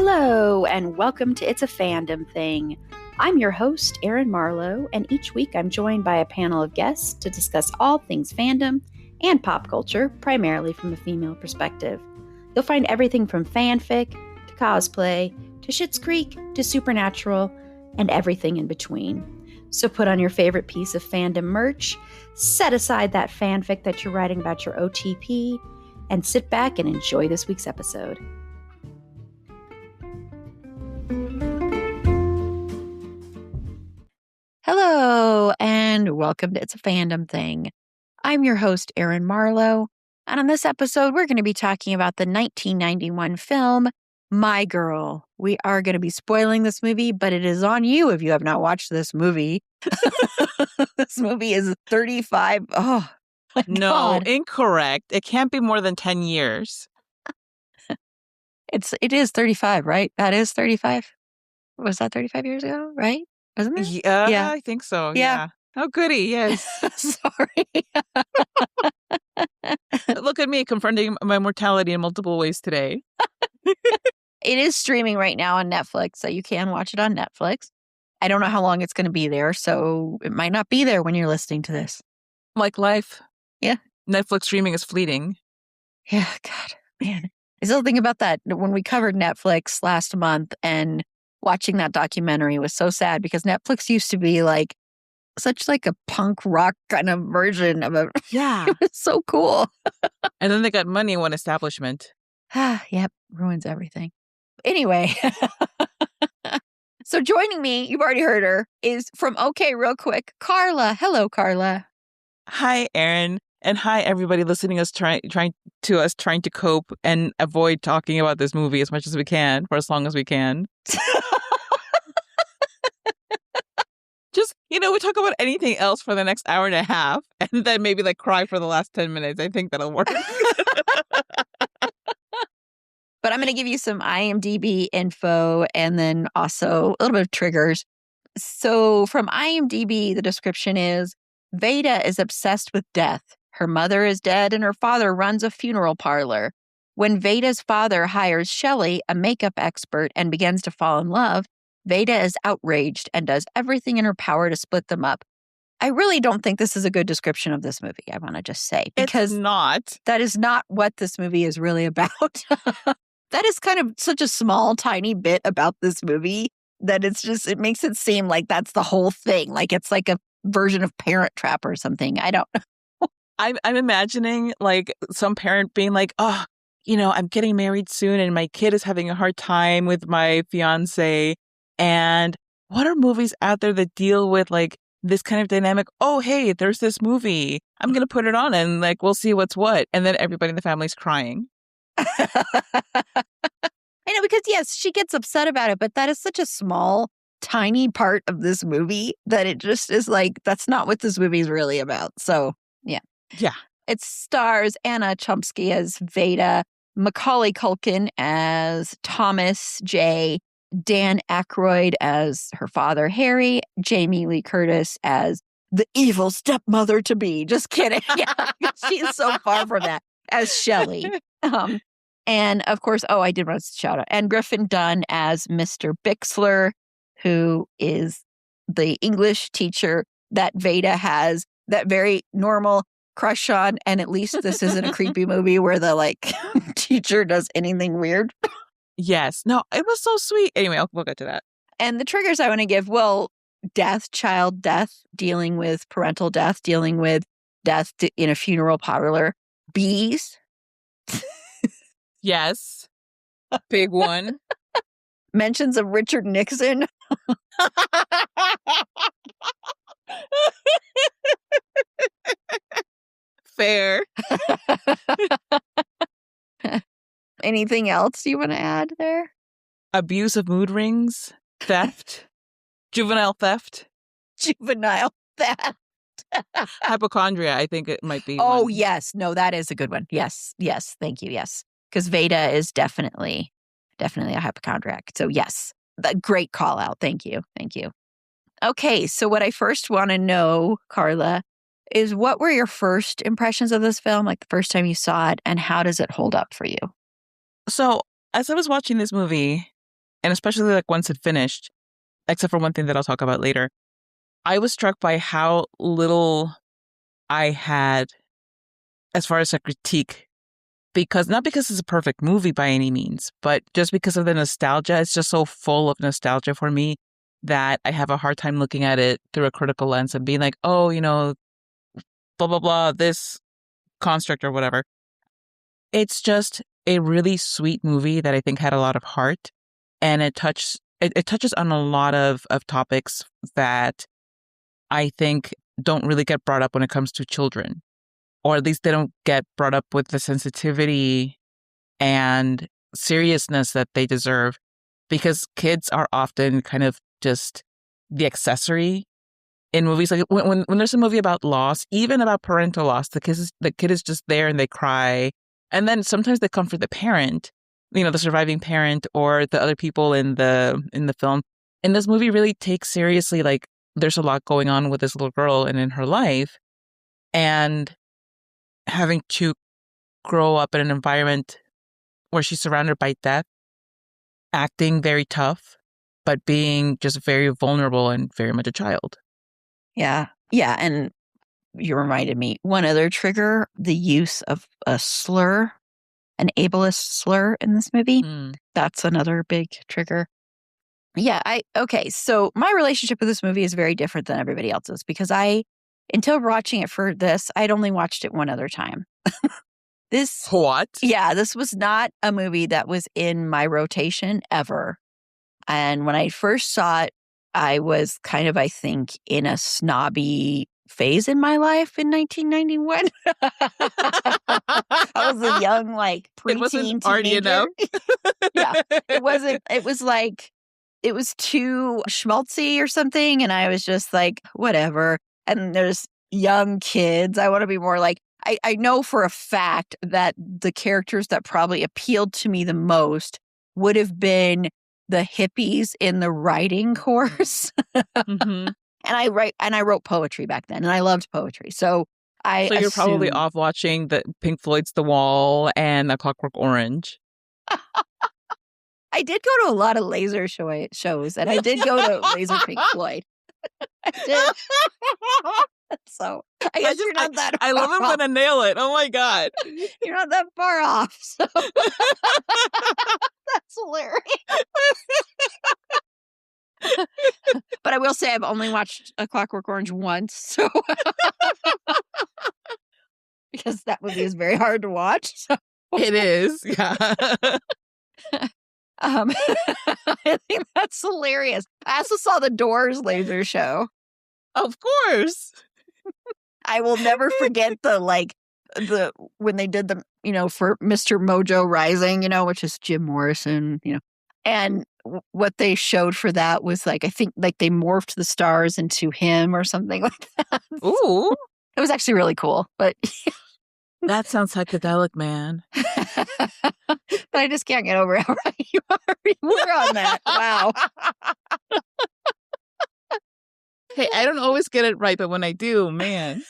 Hello, and welcome to It's a Fandom Thing. I'm your host, Erin Marlowe, and each week I'm joined by a panel of guests to discuss all things fandom and pop culture, primarily from a female perspective. You'll find everything from fanfic, to cosplay, to Schitt's Creek, to Supernatural, and everything in between. So put on your favorite piece of fandom merch, set aside that fanfic that you're writing about your OTP, and sit back and enjoy this week's episode. Hello, and welcome to It's a Fandom Thing. I'm your host, Erin Marlowe, and on this episode, we're going to be talking about the 1991 film, My Girl. We are going to be spoiling this movie, but it is on you if you have not watched this movie. This movie is 35. Oh, my No, God. incorrect. It can't be more than 10 years. It is 35, right? That is 35. Was that 35 years ago, right? Wasn't it? Yeah, I think so. Yeah. Oh, goody. Yes. Sorry. Look at me confronting my mortality in multiple ways today. It is streaming right now on Netflix, so you can watch it on Netflix. I don't know how long it's going to be there, so it might not be there when you're listening to this. Like life. Yeah. Netflix streaming is fleeting. Yeah, God, man. I still think about that when we covered Netflix last month, and watching that documentary was so sad because Netflix used to be like such like a punk rock kind of version of it. Yeah. It was so cool. And then they got money in one establishment. Yep, ruins everything. Anyway, so joining me, you've already heard her, is from OK Real Quick, Carla. Hello, Carla. Hi, Erin. And hi, everybody listening us trying to cope and avoid talking about this movie as much as we can for as long as we can. Just, we talk about anything else for the next hour and a half and then maybe cry for the last 10 minutes. I think that'll work. But I'm going to give you some IMDb info and then also a little bit of triggers. So from IMDb, the description is, Veda is obsessed with death. Her mother is dead and her father runs a funeral parlor. When Veda's father hires Shelley, a makeup expert, and begins to fall in love, Veda is outraged and does everything in her power to split them up. I really don't think this is a good description of this movie, I want to just say. Because it's not. That is not what this movie is really about. That is kind of such a small, tiny bit about this movie that it makes it seem like that's the whole thing. Like it's like a version of Parent Trap or something. I don't know. I'm imagining some parent being like, oh, I'm getting married soon and my kid is having a hard time with my fiance. And what are movies out there that deal with this kind of dynamic? Oh, hey, there's this movie. I'm going to put it on and we'll see what's what. And then everybody in the family's crying. I know, because yes, she gets upset about it, but that is such a small, tiny part of this movie that it just is that's not what this movie is really about. So, yeah. Yeah. It stars Anna Chomsky as Veda, Macaulay Culkin as Thomas J., Dan Aykroyd as her father, Harry, Jamie Lee Curtis as the evil stepmother-to-be. Just kidding. Yeah, she's so far from that. As Shelley. And of course, I did want to shout out. And Griffin Dunn as Mr. Bixler, who is the English teacher that Veda has that very normal crush on. And at least this isn't a creepy movie where the teacher does anything weird. Yes. No, it was so sweet. Anyway, we'll get to that. And the triggers I want to give, death, child death, dealing with parental death, dealing with death in a funeral parlor, bees. Yes. Big one. Mentions of Richard Nixon. Fair. Anything else you want to add there? Abuse of mood rings, theft, juvenile theft. Juvenile theft. Hypochondria, I think it might be. Oh, one. Yes. No, that is a good one. Yes. Thank you. Yes. Because Veda is definitely a hypochondriac. So yes, great call out. Thank you. Okay. So what I first want to know, Carla, is what were your first impressions of this film? Like the first time you saw it, and how does it hold up for you? So as I was watching this movie, and especially like once it finished, except for one thing that I'll talk about later, I was struck by how little I had as far as a critique. Not because it's a perfect movie by any means, but just because of the nostalgia. It's just so full of nostalgia for me that I have a hard time looking at it through a critical lens and being like, oh, blah, blah, blah, this construct or whatever. It's just a really sweet movie that I think had a lot of heart, and it touches on a lot of topics that I think don't really get brought up when it comes to children, or at least they don't get brought up with the sensitivity and seriousness that they deserve, because kids are often kind of just the accessory in movies. Like when there's a movie about loss, even about parental loss, the kid is just there and they cry. And then sometimes they comfort the parent, the surviving parent or the other people in the film. And this movie really takes seriously, like, there's a lot going on with this little girl and in her life. And having to grow up in an environment where she's surrounded by death, acting very tough, but being just very vulnerable and very much a child. Yeah. Yeah. And you reminded me, one other trigger, the use of a slur, an ableist slur in this movie. That's another big trigger. Yeah. Okay. So my relationship with this movie is very different than everybody else's, because until watching it for this, I'd only watched it one other time. What? Yeah, this was not a movie that was in my rotation ever. And when I first saw it, I was kind of, I think, in a snobby phase in my life in 1991. I was a young, like, preteen it wasn't teenager. Arty enough. Yeah, it wasn't. It was like, it was too schmaltzy or something. And I was just like, whatever. And there's young kids. I want to be more like, I know for a fact that the characters that probably appealed to me the most would have been the hippies in the writing course. Mm-hmm. And I wrote poetry back then, and I loved poetry. So you're probably off watching the Pink Floyd's The Wall and A Clockwork Orange. I did go to a lot of laser shows, and I did go to Laser Pink Floyd. I did. So I guess you're not that far I love him off. when I nail it. Oh my God. You're not that far off. So that's hilarious. But I will say I've only watched A Clockwork Orange once, so because that movie is very hard to watch. So. It is, yeah. I think that's hilarious. I also saw the Doors laser show. Of course. I will never forget when they did the, for Mr. Mojo Rising, which is Jim Morrison, and what they showed for that was like, I think like they morphed the stars into him or something like that. Ooh. It was actually really cool, but that sounds psychedelic, man. But I just can't get over how right you are. We're on that. Wow. Hey, I don't always get it right, but when I do, man.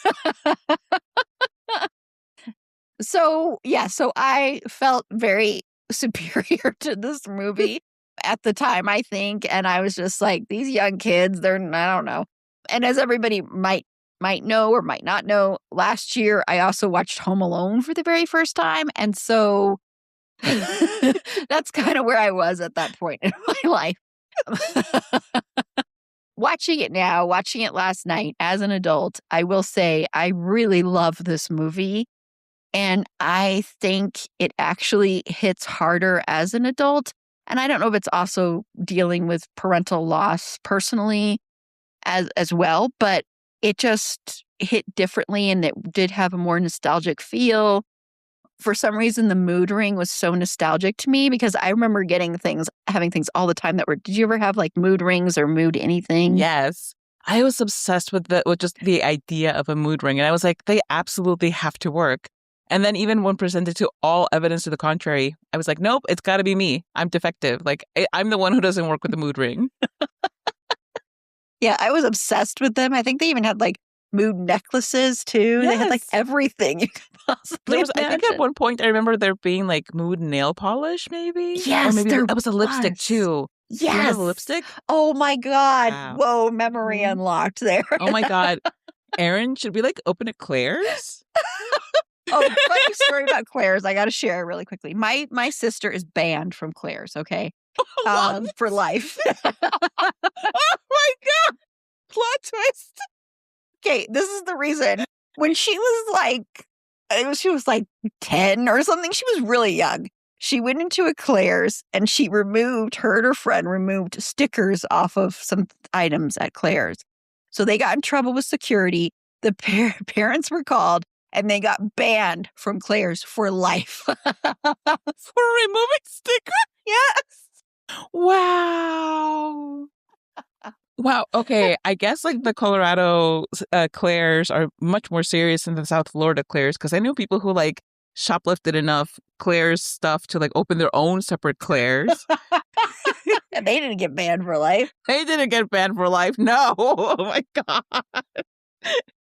So I felt very superior to this movie at the time, I think. And I was just like, these young kids, I don't know. And as everybody might know or might not know, last year I also watched Home Alone for the very first time. And so that's kind of where I was at that point in my life. Watching it last night as an adult, I will say I really love this movie. And I think it actually hits harder as an adult. And I don't know if it's also dealing with parental loss personally as well, but it just hit differently, and it did have a more nostalgic feel. For some reason, the mood ring was so nostalgic to me, because I remember having things all the time that were, did you ever have like mood rings or mood anything? Yes. I was obsessed with just the idea of a mood ring. And I was like, they absolutely have to work. And then even when presented to all evidence to the contrary, I was like, nope, it's got to be me. I'm defective. Like, I'm the one who doesn't work with the mood ring. Yeah, I was obsessed with them. I think they even had like mood necklaces too. Yes. They had like everything you could possibly imagine. I think at one point I remember there being like mood nail polish, maybe. Yes, or maybe that was a lipstick too. Do you remember Yes. the lipstick? Oh my God. Wow. Whoa, memory Mhm. unlocked there. Oh my God. Erin, should we like open a Claire's? Oh, funny story about Claire's. I got to share really quickly. My sister is banned from Claire's, okay? What? For life. Oh my God. Plot twist. Okay, this is the reason. When she was like 10 or something, she was really young. She went into a Claire's and her and her friend removed stickers off of some items at Claire's. So they got in trouble with security. The parents were called and they got banned from Claire's for life. For removing stickers? Yes. Wow. Wow. Okay. I guess like the Colorado Claire's are much more serious than the South Florida Claire's because I knew people who like shoplifted enough Claire's stuff to like open their own separate Claire's. And they didn't get banned for life. They didn't get banned for life. No. Oh my God.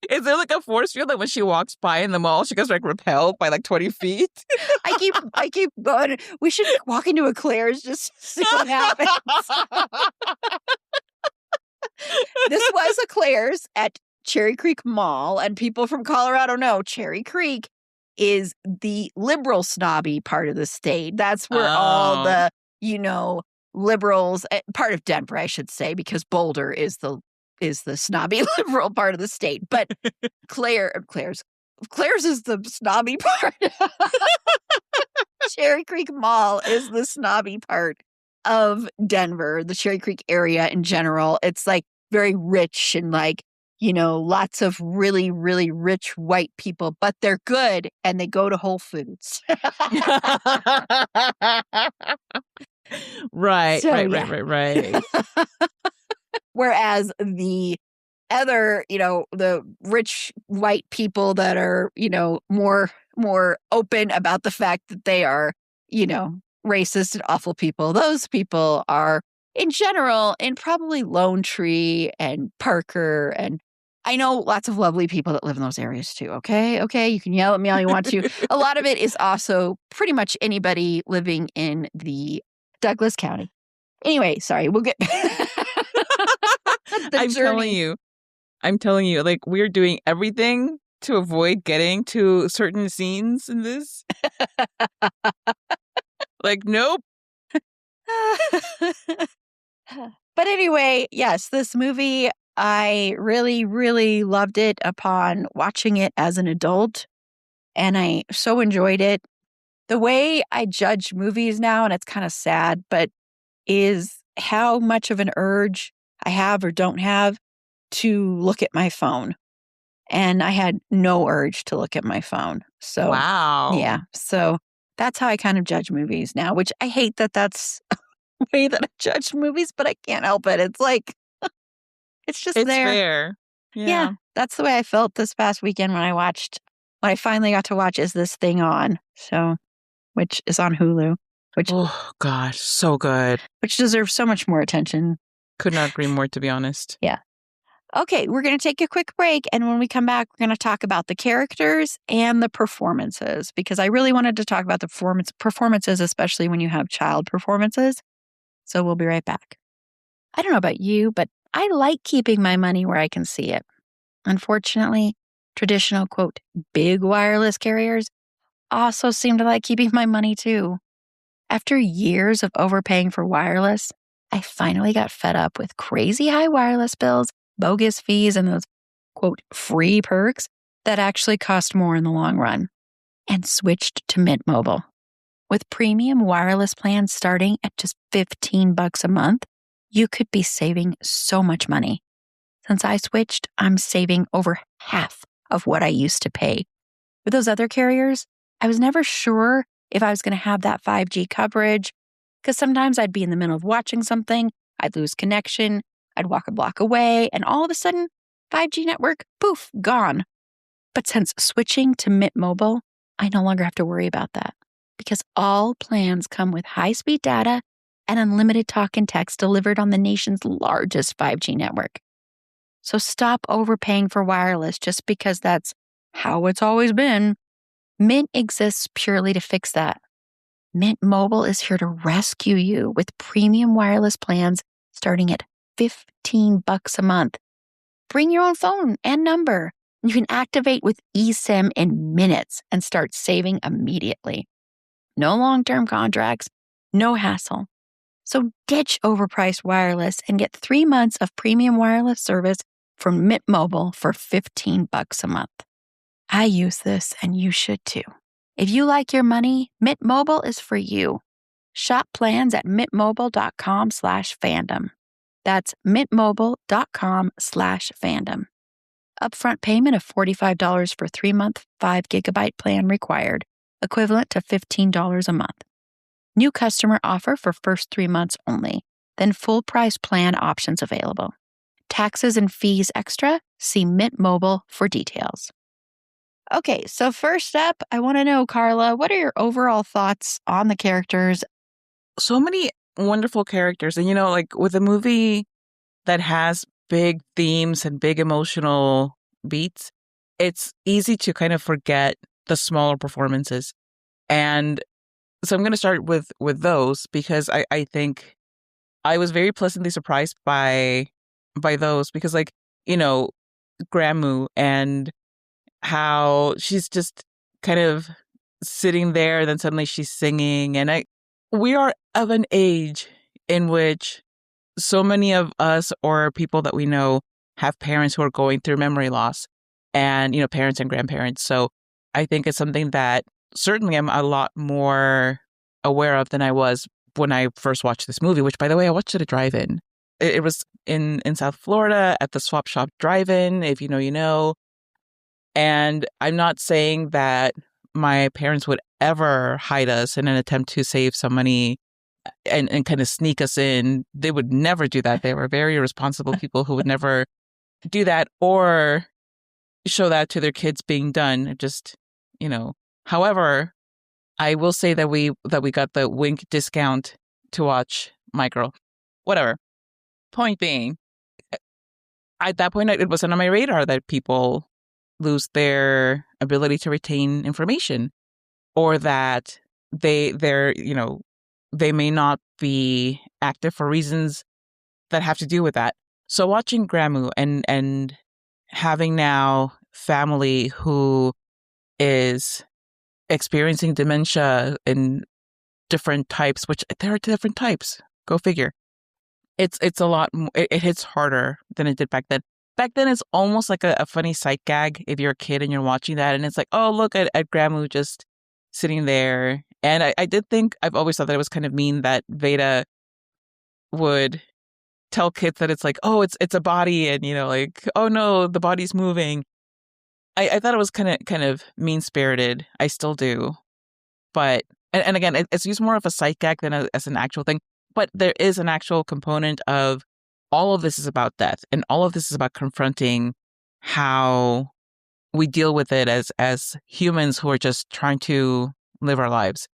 Is there like a force field that when she walks by in the mall, she gets like repelled by like 20 feet? I keep going. We should walk into a Claire's just see what happens. This was a Claire's at Cherry Creek Mall, and people from Colorado know Cherry Creek is the liberal snobby part of the state. That's where all the, liberals, part of Denver, I should say, because Boulder is the snobby liberal part of the state. But Claire's is the snobby part. Cherry Creek Mall is the snobby part of Denver, the Cherry Creek area in general. It's like very rich and like, lots of really, really rich white people, but they're good and they go to Whole Foods. Right. Whereas the other, the rich white people that are, more open about the fact that they are, racist and awful people, those people are in general in probably Lone Tree and Parker. And I know lots of lovely people that live in those areas too. Okay. You can yell at me all you want to. A lot of it is also pretty much anybody living in the Douglas County. Anyway, sorry, we'll get I'm telling you, like we're doing everything to avoid getting to certain scenes in this. Like, nope. But anyway, yes, this movie, I really, really loved it upon watching it as an adult. And I so enjoyed it. The way I judge movies now, and it's kind of sad, but is how much of an urge I have or don't have to look at my phone. And I had no urge to look at my phone. So, wow. Yeah. So that's how I kind of judge movies now, which I hate that that's the way that I judge movies, but I can't help it. It's like, it's just it's there. fair. Yeah. That's the way I felt this past weekend when I finally got to watch Is This Thing On? So, which is on Hulu. Oh, gosh, so good. Which deserves so much more attention. Could not agree more, to be honest. Yeah. Okay, we're going to take a quick break. And when we come back, we're going to talk about the characters and the performances, because I really wanted to talk about the performances, especially when you have child performances. So we'll be right back. I don't know about you, but I like keeping my money where I can see it. Unfortunately, traditional, quote, big wireless carriers also seem to like keeping my money too. After years of overpaying for wireless, I finally got fed up with crazy high wireless bills, bogus fees, and those, quote, free perks that actually cost more in the long run, and switched to Mint Mobile. With premium wireless plans starting at just $15 a month, you could be saving so much money. Since I switched, I'm saving over half of what I used to pay. With those other carriers, I was never sure if I was going to have that 5G coverage, because sometimes I'd be in the middle of watching something, I'd lose connection, I'd walk a block away, and all of a sudden, 5G network, poof, gone. But since switching to Mint Mobile, I no longer have to worry about that, because all plans come with high-speed data and unlimited talk and text delivered on the nation's largest 5G network. So stop overpaying for wireless just because that's how it's always been. Mint exists purely to fix that. Mint Mobile is here to rescue you with premium wireless plans starting at $15 a month. Bring your own phone and number. You can activate with eSIM in minutes and start saving immediately. No long-term contracts, no hassle. So ditch overpriced wireless and get 3 months of premium wireless service from Mint Mobile for $15 a month. I use this and you should too. If you like your money, Mint Mobile is for you. Shop plans at mintmobile.com/fandom. That's mintmobile.com/fandom. Upfront payment of $45 for 3-month, 5-gigabyte plan required, equivalent to $15 a month. New customer offer for first 3 months only, then full price plan options available. Taxes and fees extra? See Mint Mobile for details. Okay, so first up, I want to know, Carla, what are your overall thoughts on the characters? So many wonderful characters. And, like with a movie that has big themes and big emotional beats, it's easy to kind of forget the smaller performances. And so I'm going to start with those because I think I was very pleasantly surprised by those because, like, Gramu and how she's just kind of sitting there, then suddenly she's singing. And we are of an age in which so many of us or people that we know have parents who are going through memory loss and, parents and grandparents. So I think it's something that certainly I'm a lot more aware of than I was when I first watched this movie, which, by the way, I watched it at drive-in. It was in South Florida at the Swap Shop Drive-In, if you know, you know. And I'm not saying that my parents would ever hide us in an attempt to save some money and kind of sneak us in. They would never do that. They were very responsible people who would never do that or show that to their kids being done. Just, However, I will say that we got the Wink discount to watch My Girl. Whatever. Point being, at that point, it wasn't on my radar that people lose their ability to retain information or that they may not be active for reasons that have to do with that. So watching Gramu and having now family who is experiencing dementia in different types, which there are different types, go figure. It's a lot, it hits harder than it did back then. Back then, it's almost like a funny sight gag if you're a kid and you're watching that. And it's like, oh, look at Gramu just sitting there. And I did think, I've always thought that it was kind of mean that Veda would tell kids that it's like, oh, it's a body. And, like, oh, no, the body's moving. I thought it was kind of mean-spirited. I still do. But, and again, it's used more of a sight gag than as an actual thing. But there is an actual component of all of this is about death, and all of this is about confronting how we deal with it as humans who are just trying to live our lives.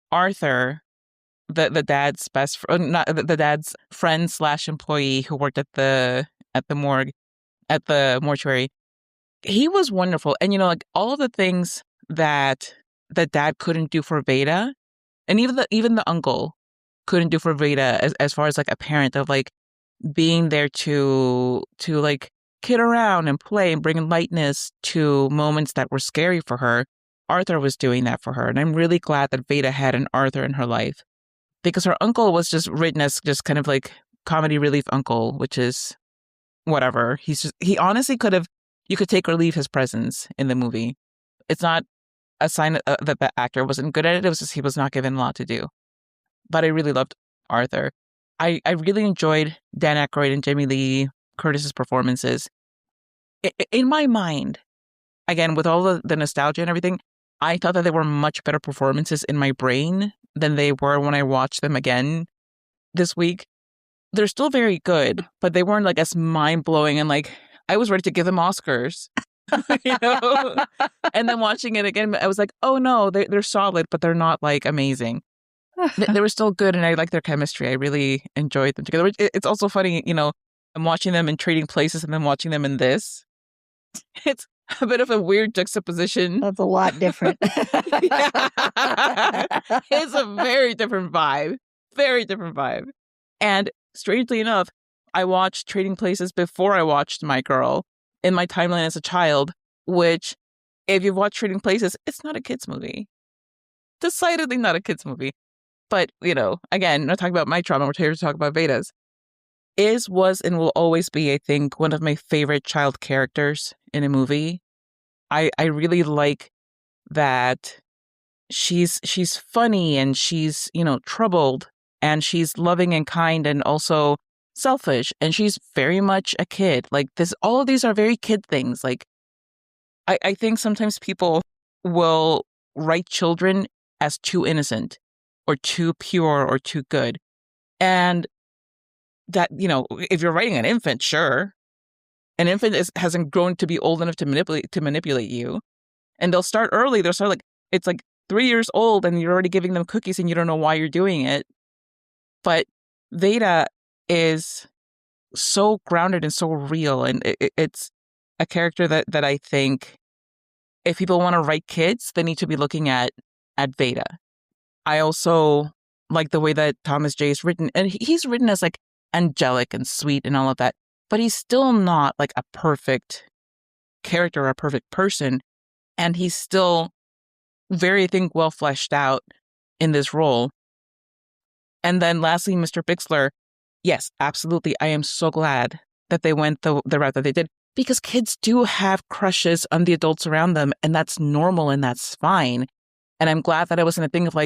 Arthur, the dad's not the dad's friend / employee who worked at the morgue, at the mortuary, he was wonderful. And like all of the things that the dad couldn't do for Veda, and even the uncle couldn't do for Veda as far as like a parent of like being there to like kid around and play and bring lightness to moments that were scary for her. Arthur was doing that for her. And I'm really glad that Veda had an Arthur in her life because her uncle was just written as just kind of like comedy relief uncle, which is whatever. He honestly you could take or leave his presence in the movie. It's not a sign that the actor wasn't good at it. It was just he was not given a lot to do. But I really loved Arthur. I really enjoyed Dan Aykroyd and Jamie Lee Curtis's performances. In my mind, again, with all the nostalgia and everything, I thought that they were much better performances in my brain than they were when I watched them again this week. They're still very good, but they weren't like as mind-blowing and like I was ready to give them Oscars. And then watching it again, I was like, oh no, they're solid, but they're not like amazing. They were still good, and I like their chemistry. I really enjoyed them together. It's also funny, I'm watching them in Trading Places and then watching them in this. a bit of a weird juxtaposition. That's a lot different. Yeah. It's a very different vibe. Very different vibe. And strangely enough, I watched Trading Places before I watched My Girl in my timeline as a child, which, if you've watched Trading Places, it's not a kid's movie. Decidedly not a kid's movie. But, again, not talking about my trauma, we're here to talk about Veda's. Was, and will always be, I think, one of my favorite child characters in a movie. I really like that she's funny and she's, troubled, and she's loving and kind and also selfish, and she's very much a kid. Like all of these are very kid things. Like I think sometimes people will write children as too innocent or too pure or too good. And that, if you're writing an infant, sure. An infant hasn't grown to be old enough to manipulate you. And they'll start early. They'll start it's like 3 years old and you're already giving them cookies and you don't know why you're doing it. But Veda is so grounded and so real. And it's a character that I think if people want to write kids, they need to be looking at Veda. I also like the way that Thomas J is written. And he's written as angelic and sweet and all of that. But he's still not a perfect character or a perfect person. And he's still very, I think, well fleshed out in this role. And then lastly, Mr. Bixler. Yes, absolutely. I am so glad that they went the route that they did, because kids do have crushes on the adults around them, and that's normal and that's fine. And I'm glad that it wasn't a thing of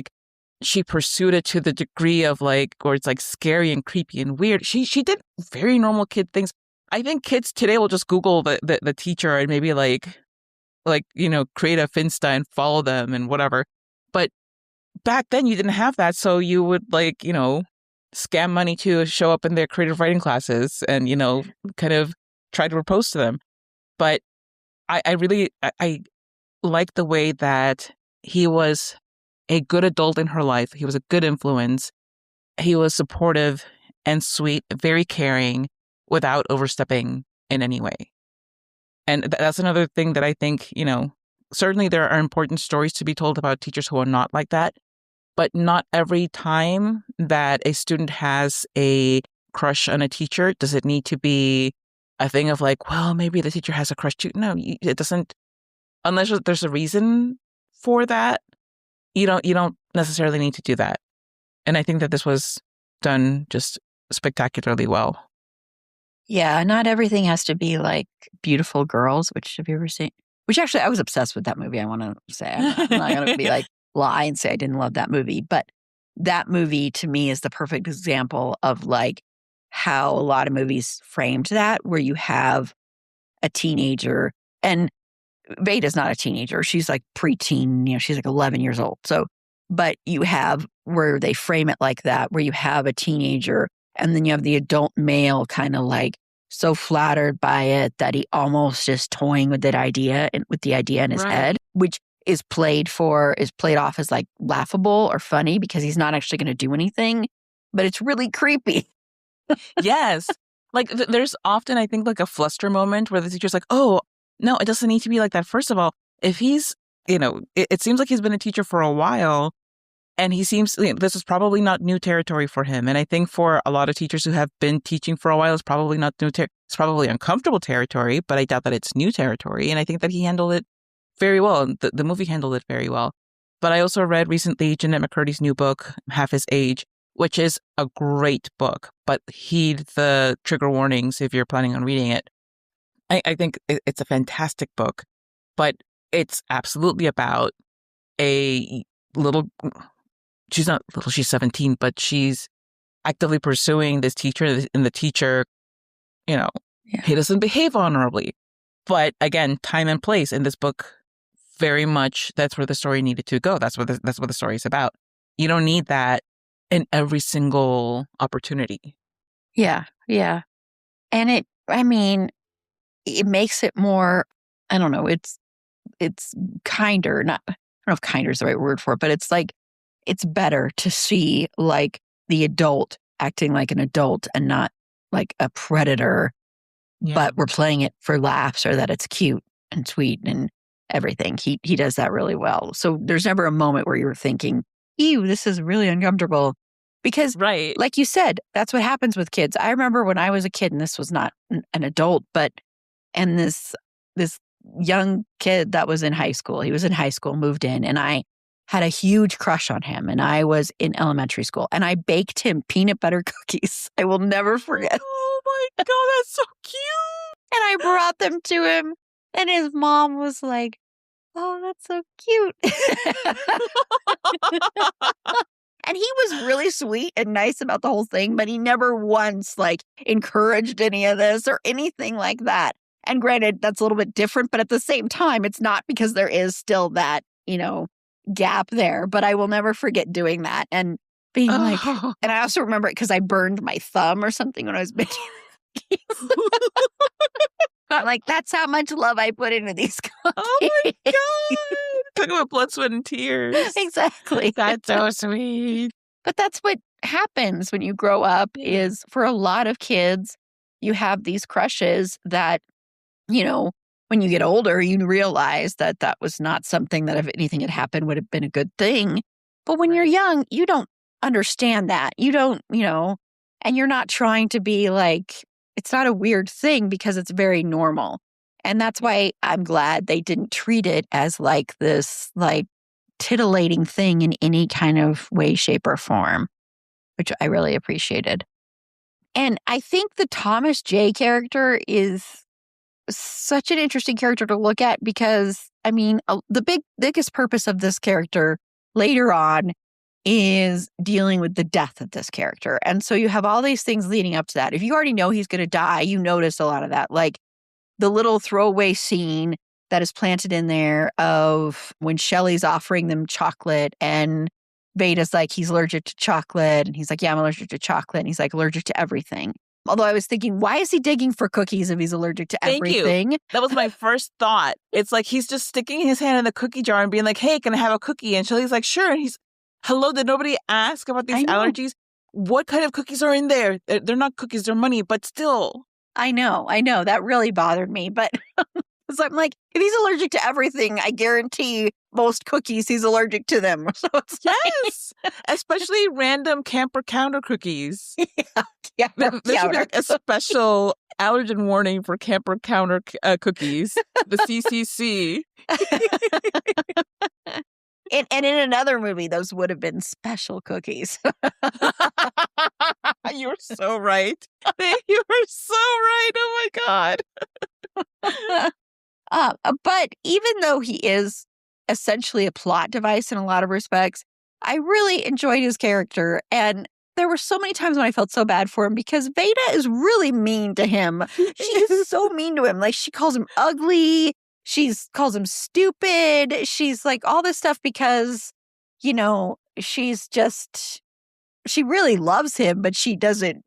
she pursued it to the degree of or it's scary and creepy and weird. She did very normal kid things. I think kids today will just Google the teacher and maybe create a Finsta and follow them and whatever. But back then you didn't have that. So you would scam money to show up in their creative writing classes and, kind of try to propose to them. But I really like the way that he was a good adult in her life. He was a good influence. He was supportive and sweet, very caring, without overstepping in any way. And that's another thing that I think, certainly there are important stories to be told about teachers who are not like that. But not every time that a student has a crush on a teacher does it need to be a thing of well, maybe the teacher has a crush too. No, it doesn't. Unless there's a reason for that, you don't necessarily need to do that. And I think that this was done just spectacularly well. Yeah, not everything has to be Beautiful Girls, which have you ever seen? Which actually, I was obsessed with that movie, I want to say. I'm not going to be lie and say I didn't love that movie. But that movie, to me, is the perfect example of how a lot of movies framed that, where you have a teenager, and Veda's not a teenager. She's preteen, she's 11 years old. So, but you have where they frame it like that, where you have a teenager and then you have the adult male kind of so flattered by it that he almost is toying with that idea and with the idea in his head, which is played off as laughable or funny because he's not actually going to do anything, but it's really creepy. Yes. There's often, I think, a fluster moment where the teacher's oh, no, it doesn't need to be like that. First of all, if he's, it seems like he's been a teacher for a while, and he seems, this is probably not new territory for him. And I think for a lot of teachers who have been teaching for a while, it's probably not new, it's probably uncomfortable territory, but I doubt that it's new territory. And I think that he handled it very well. And the movie handled it very well. But I also read recently Jeanette McCurdy's new book, Half His Age, which is a great book, but heed the trigger warnings if you're planning on reading it. I think it's a fantastic book, but it's absolutely about a little, she's not little, she's 17, but she's actively pursuing this teacher, and the teacher, he doesn't behave honorably. But again, time and place in this book, very much that's where the story needed to go. That's what the story is about. You don't need that in every single opportunity. Yeah, yeah. And it makes it more, I don't know, it's kinder, I don't know if kinder is the right word for it, but it's it's better to see the adult acting like an adult and not like a predator, but we're playing it for laughs or that it's cute. and sweet and everything. He does that really well. So there's never a moment where you're thinking, ew, this is really uncomfortable. Because Right. like you said, that's what happens with kids. I remember when I was a kid, and this was not an adult, and this young kid that was in high school, he was in high school, moved in, and I had a huge crush on him, and I was in elementary school, and I baked him peanut butter cookies. I will never forget. Oh my God, that's so cute. And I brought them to him, and his mom was like, oh, that's so cute. And he was really sweet and nice about the whole thing, but he never once encouraged any of this or anything like that. And granted, that's a little bit different, but at the same time, it's not, because there is still that, gap there. But I will never forget doing that and being and I also remember it because I burned my thumb or something when I was baking. But that's how much love I put into these cookies. Oh my God. Talking about blood, sweat, and tears. Exactly. That's so sweet. But that's what happens when you grow up, is for a lot of kids, you have these crushes that, when you get older, you realize that that was not something that if anything had happened would have been a good thing. But when you're young, you don't understand that. You don't, and you're not trying to be it's not a weird thing because it's very normal. And that's why I'm glad they didn't treat it as this titillating thing in any kind of way, shape, or form, which I really appreciated. And I think the Thomas J character is such an interesting character to look at because, the biggest purpose of this character later on is dealing with the death of this character. And so you have all these things leading up to that. If you already know he's going to die, you notice a lot of that. Like the little throwaway scene that is planted in there of when Shelley's offering them chocolate and Veda's like, he's allergic to chocolate. And he's like, yeah, I'm allergic to chocolate. And he's like, allergic to everything. Although I was thinking, why is he digging for cookies if he's allergic to everything? You. That was my first thought. It's like he's just sticking his hand in the cookie jar and being like, hey, can I have a cookie? And Shelley's like, sure. And he's, hello, did nobody ask about these allergies? What kind of cookies are in there? They're not cookies, they're money, but still. I know. That really bothered me. But so I'm like, if he's allergic to everything, I guarantee most cookies he's allergic to them. So it's yes, especially random camper counter cookies. Yeah, there should be a special allergen warning for camper counter cookies, the CCC. And in another movie, those would have been special cookies. You're so right. You are so right. Oh my God. But even though he is essentially a plot device in a lot of respects, I really enjoyed his character. And there were so many times when I felt so bad for him because Veda is really mean to him. She is so mean to him. Like she calls him ugly. She calls him stupid. She's like all this stuff because, she really loves him, but she doesn't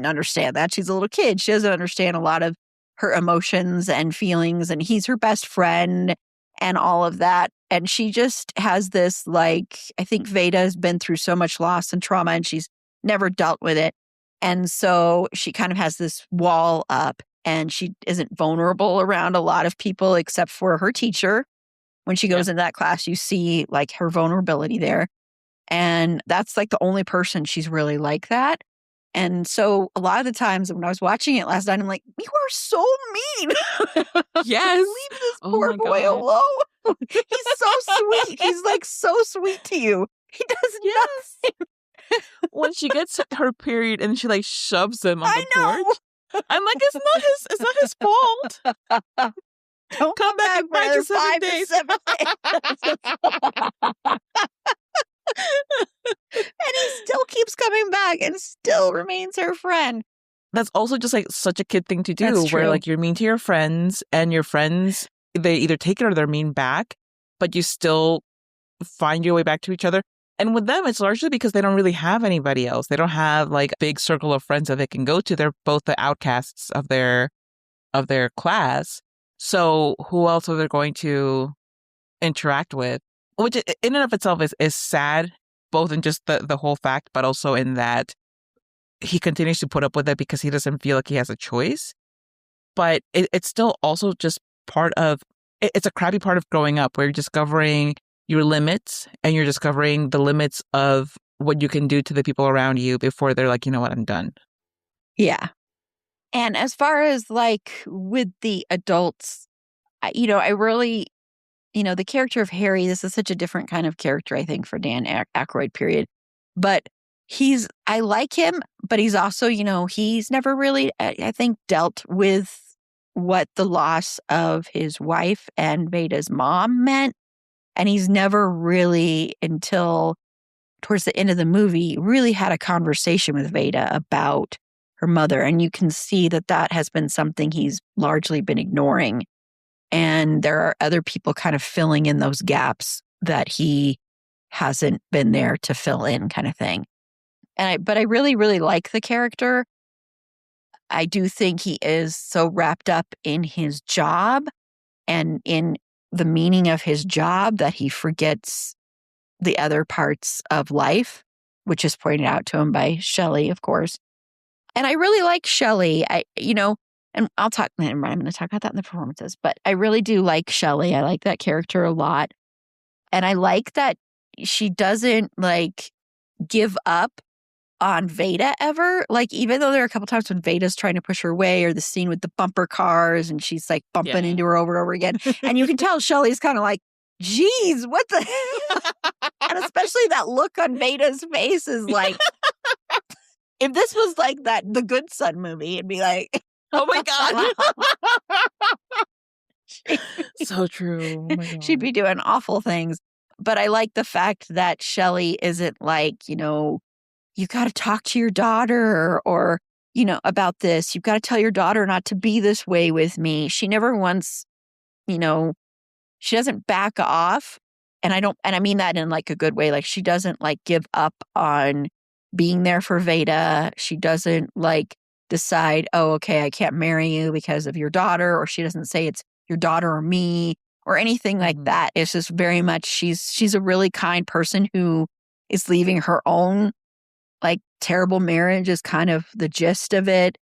understand that. She's a little kid. She doesn't understand a lot of her emotions and feelings, and he's her best friend and all of that. And she just has this, I think Veda has been through so much loss and trauma and she's never dealt with it. And so she kind of has this wall up and she isn't vulnerable around a lot of people except for her teacher. When she goes into that class, you see her vulnerability there. And that's the only person she's really like that. And so a lot of the times when I was watching it last night, I'm like, you are so mean. Yes. Leave this poor boy alone. He's so sweet. He's so sweet to you. He does nothing. When she gets her period and she shoves him on the porch. I'm like, it's not his fault. Don't come back in 5 to 7 days. And he still keeps coming back and still remains her friend. That's also just such a kid thing to do where you're mean to your friends and your friends, they either take it or they're mean back, but you still find your way back to each other. And with them, it's largely because they don't really have anybody else. They don't have a big circle of friends that they can go to. They're both the outcasts of their class. So who else are they going to interact with? Which in and of itself is sad, both in just the whole fact, but also in that he continues to put up with it because he doesn't feel like he has a choice. But it's still also just part of it's a crappy part of growing up where you're discovering your limits and you're discovering the limits of what you can do to the people around you before they're like, you know what, I'm done. Yeah. And as far as like with the adults, I really, the character of Harry, this is such a different kind of character, I think, for Dan Aykroyd, period. But I like him, but he's also, he's never really, I think, dealt with what the loss of his wife and Veda's mom meant. And he's never really, until towards the end of the movie, really had a conversation with Veda about her mother. And you can see that that has been something he's largely been ignoring. And there are other people kind of filling in those gaps that he hasn't been there to fill in, kind of thing. But I really, really like the character. I do think he is so wrapped up in his job and in the meaning of his job that he forgets the other parts of life, which is pointed out to him by Shelley, of course. And I really like Shelley. And I'll talk, never mind, I'm going to talk about that in the performances, but I really do like Shelley. I like that character a lot. And I like that she doesn't like give up on Veda ever. Like, even though there are a couple times when Veda's trying to push her away, or the scene with the bumper cars and she's like bumping into her over and over again. And you can tell Shelley's kind of like, geez, what the? And especially that look on Veda's face is like, if this was like the Good Son movie, it'd be like, oh my God. So true. Oh my God. She'd be doing awful things. But I like the fact that Shelley isn't like, you got to talk to your daughter or, about this. You've got to tell your daughter not to be this way with me. She never once, she doesn't back off. And I mean that in like a good way. Like, she doesn't like give up on being there for Veda. She doesn't like decide, oh, okay, I can't marry you because of your daughter. Or she doesn't say it's your daughter or me or anything like that. It's just very much, she's a really kind person who is leaving her own like terrible marriage is kind of the gist of it.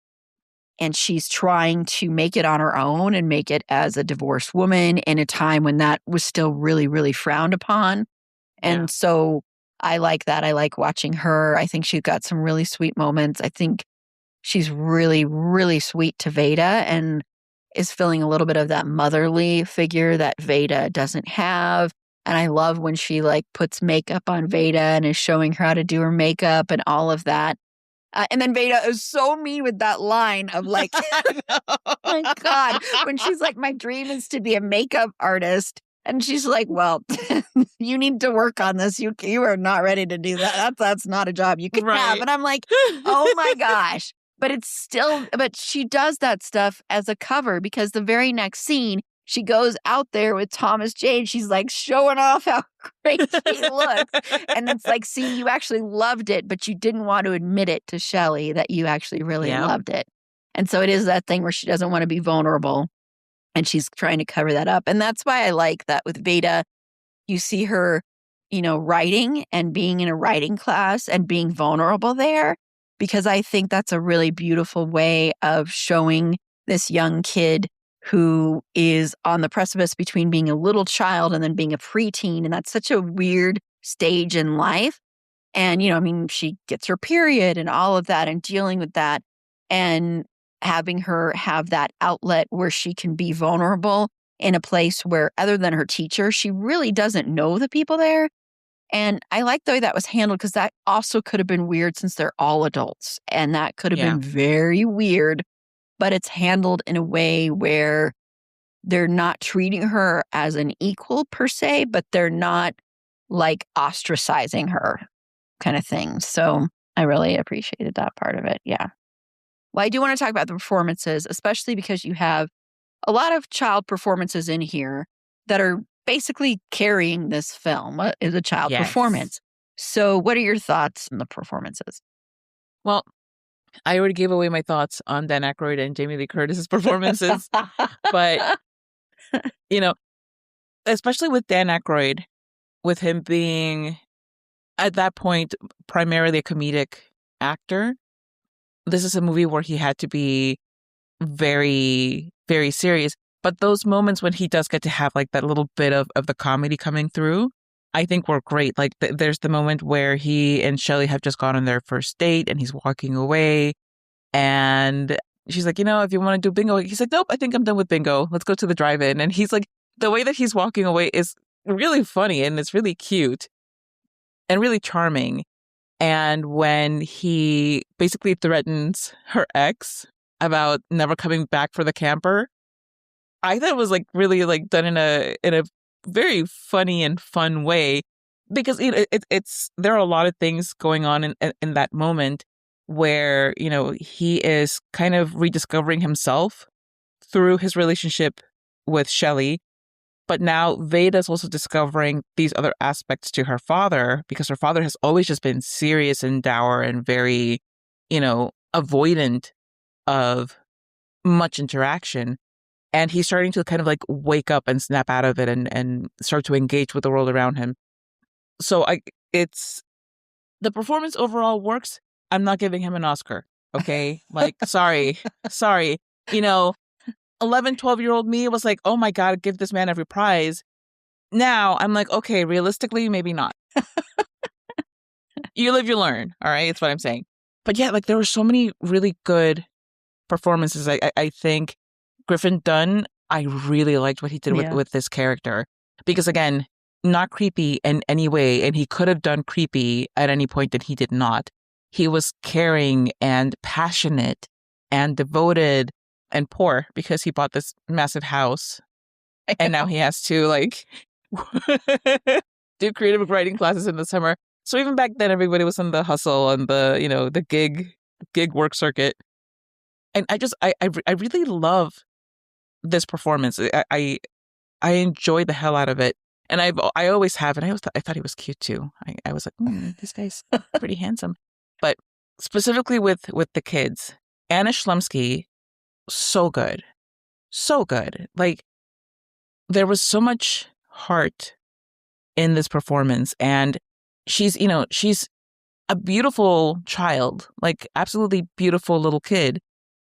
And she's trying to make it on her own and make it as a divorced woman in a time when that was still really, really frowned upon. And so I like that. I like watching her. I think she's got some really sweet moments. I think she's really, really sweet to Veda and is filling a little bit of that motherly figure that Veda doesn't have. And I love when she like puts makeup on Veda and is showing her how to do her makeup and all of that. And then Veda is so mean with that line of like, oh my God, when she's like, my dream is to be a makeup artist. And she's like, well, you need to work on this. You are not ready to do that. That's not a job you can have. And I'm like, oh my gosh. But she does that stuff as a cover because the very next scene, she goes out there with Thomas Jane. She's like showing off how great she looks. And it's like, see, you actually loved it, but you didn't want to admit it to Shelley that you actually really loved it. And so it is that thing where she doesn't want to be vulnerable and she's trying to cover that up. And that's why I like that with Veda. You see her, writing and being in a writing class and being vulnerable there, because I think that's a really beautiful way of showing this young kid who is on the precipice between being a little child and then being a preteen. And that's such a weird stage in life. And, she gets her period and all of that and dealing with that and having her have that outlet where she can be vulnerable in a place where, other than her teacher, she really doesn't know the people there. And I like the way that was handled because that also could have been weird since they're all adults. And that could have been very weird. But it's handled in a way where they're not treating her as an equal per se, but they're not like ostracizing her kind of thing. So I really appreciated that part of it. Yeah. Well, I do want to talk about the performances, especially because you have a lot of child performances in here that are basically carrying this film. What is a child performance? So what are your thoughts on the performances? Well, I already gave away my thoughts on Dan Aykroyd and Jamie Lee Curtis's performances. But, especially with Dan Aykroyd, with him being, at that point, primarily a comedic actor, this is a movie where he had to be very, very serious. But those moments when he does get to have like that little bit of the comedy coming through, I think were great. Like there's the moment where he and Shelley have just gone on their first date and he's walking away and she's like, if you want to do bingo, he's like, nope, I think I'm done with bingo. Let's go to the drive-in. And he's like, the way that he's walking away is really funny and it's really cute and really charming. And when he basically threatens her ex about never coming back for the camper, I thought it was like really like done in a very funny and fun way because it's there are a lot of things going on in that moment where he is kind of rediscovering himself through his relationship with Shelley, but now Veda's also discovering these other aspects to her father because her father has always just been serious and dour and very avoidant of much interaction. And he's starting to kind of like wake up and snap out of it and start to engage with the world around him. So it's the performance overall works. I'm not giving him an Oscar. Okay. Like, sorry. 11, 12-year-old me was like, oh my God, give this man every prize. Now I'm like, okay, realistically, maybe not. You live, you learn. All right. That's what I'm saying. But yeah, like there were so many really good performances. I think Griffin Dunn, I really liked what he did with this character because again, not creepy in any way. And he could have done creepy at any point and he did not. He was caring and passionate and devoted and poor because he bought this massive house and now he has to like do creative writing classes in the summer. So even back then, everybody was in the hustle and the gig work circuit. And I really love this performance. I enjoy the hell out of it. And I always have. And I thought he was cute too. I was like, this guy's pretty handsome. But specifically with the kids, Anna Shlumsky, so good. So good. Like there was so much heart in this performance. And she's a beautiful child, like absolutely beautiful little kid.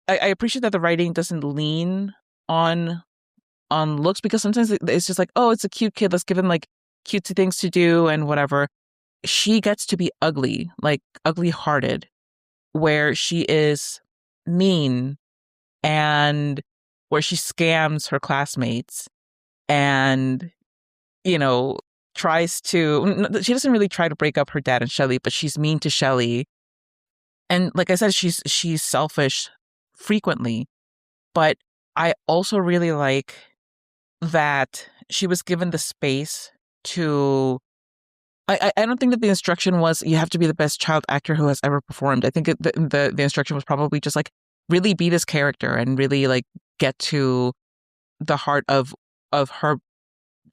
I appreciate that the writing doesn't lean on looks because sometimes it's just like, oh, it's a cute kid. Let's give him like cutesy things to do and whatever. She gets to be ugly, like ugly hearted, where she is mean and where she scams her classmates and, she doesn't really try to break up her dad and Shelley, but she's mean to Shelley. And like I said, she's selfish frequently, but I also really like that she was given the space to. I don't think that the instruction was you have to be the best child actor who has ever performed. I think the instruction was probably just like really be this character and really like get to the heart of her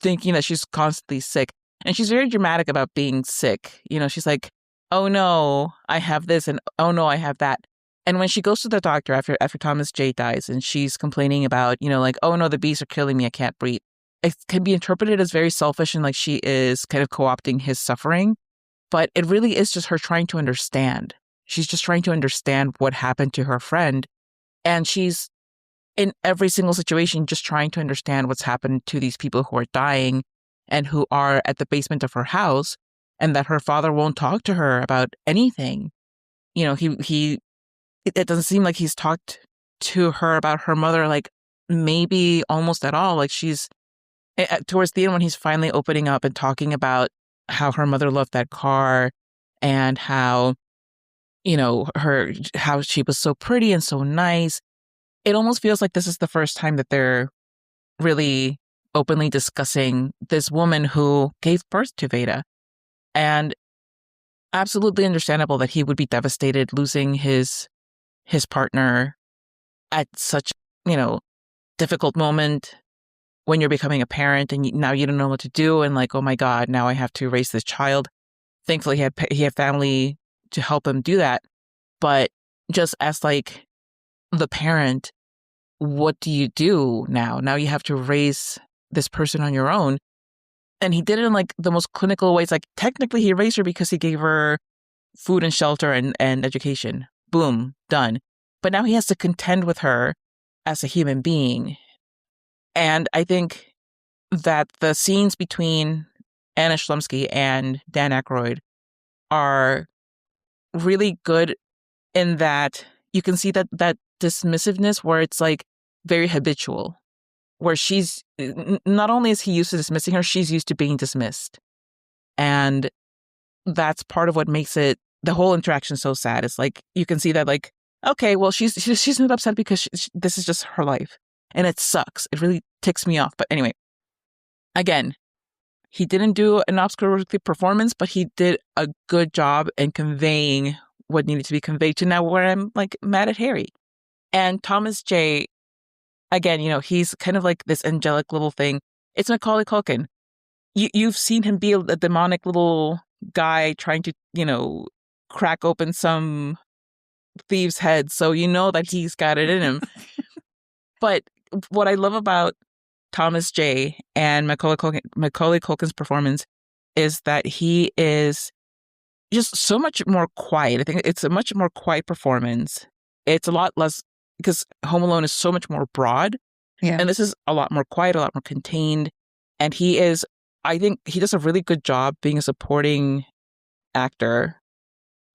thinking that she's constantly sick. And she's very dramatic about being sick. She's like, oh no, I have this and oh no, I have that. And when she goes to the doctor after Thomas J dies and she's complaining about, like, oh no, the bees are killing me, I can't breathe. It can be interpreted as very selfish and like she is kind of co-opting his suffering. But it really is just her trying to understand. She's just trying to understand what happened to her friend. And she's in every single situation just trying to understand what's happened to these people who are dying and who are at the basement of her house and that her father won't talk to her about anything. It doesn't seem like he's talked to her about her mother, like maybe almost at all. Like she's towards the end when he's finally opening up and talking about how her mother loved that car and how, how she was so pretty and so nice. It almost feels like this is the first time that they're really openly discussing this woman who gave birth to Veda. And absolutely understandable that he would be devastated losing his partner at such, difficult moment when you're becoming a parent and now you don't know what to do. And like, oh my God, now I have to raise this child. Thankfully, he had family to help him do that. But just as like the parent, what do you do now? Now you have to raise this person on your own. And he did it in like the most clinical ways. Like technically he raised her because he gave her food and shelter and education. Boom, done. But now he has to contend with her as a human being. And I think that the scenes between Anna Shlumsky and Dan Aykroyd are really good in that you can see that dismissiveness where it's like very habitual, where she's not only is he used to dismissing her, she's used to being dismissed. And that's part of what makes it the whole interaction so sad. It's like you can see that like, okay, well she's not upset because this is just her life. And it sucks. It really ticks me off. But anyway, again, he didn't do an Oscar-worthy performance, but he did a good job in conveying what needed to be conveyed to now where I'm like mad at Harry. And Thomas J, again, he's kind of like this angelic little thing. It's Macaulay Culkin. You've seen him be a demonic little guy trying to, crack open some thieves' head. So you know that he's got it in him. But what I love about Thomas J and Macaulay Culkin's performance is that he is just so much more quiet. I think it's a much more quiet performance. It's a lot less because Home Alone is so much more broad. Yeah. And this is a lot more quiet, a lot more contained. And I think he does a really good job being a supporting actor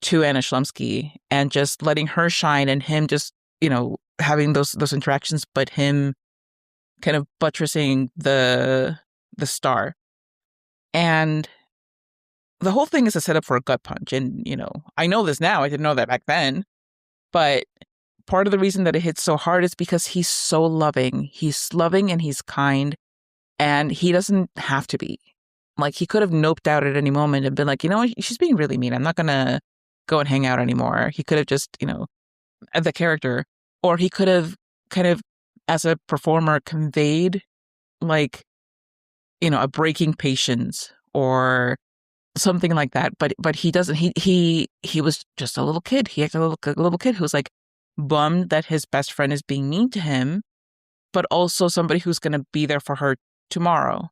to Anna Shlumsky and just letting her shine and him just, having those interactions, but him kind of buttressing the star. And the whole thing is a setup for a gut punch. And, I know this now. I didn't know that back then. But part of the reason that it hits so hard is because he's so loving. He's loving and he's kind. And he doesn't have to be. Like, he could have noped out at any moment and been like, she's being really mean. I'm not going to go and hang out anymore. He could have just, the character. Or he could have kind of, as a performer, conveyed like, a breaking patience or something like that. But he doesn't. He was just a little kid. He acted like a little kid who was like bummed that his best friend is being mean to him, but also somebody who's going to be there for her tomorrow,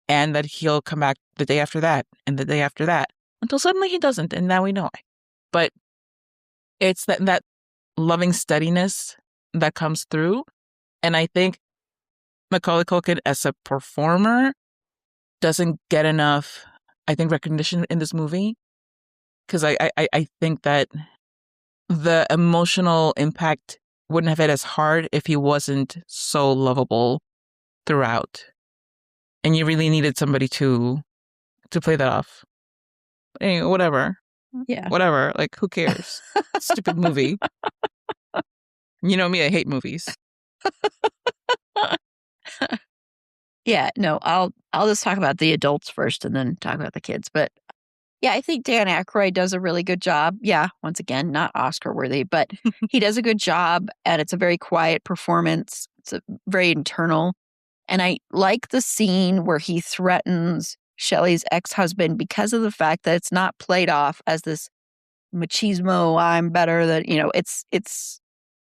and that he'll come back the day after that and the day after that until suddenly he doesn't, and now we know why. But it's that loving steadiness that comes through, and I think Macaulay Culkin as a performer doesn't get enough, I think, recognition in this movie, because I think that the emotional impact wouldn't have hit as hard if he wasn't so lovable throughout. And you really needed somebody to play that off. Anyway, whatever. Yeah. Whatever. Like, who cares? Stupid movie. You know me, I hate movies. Yeah, no, I'll just talk about the adults first and then talk about the kids. But yeah, I think Dan Aykroyd does a really good job. Yeah, once again, not Oscar worthy, but he does a good job, and it's a very quiet performance. It's very internal. And I like the scene where he threatens Shelley's ex-husband because of the fact that it's not played off as this machismo, I'm better than, it's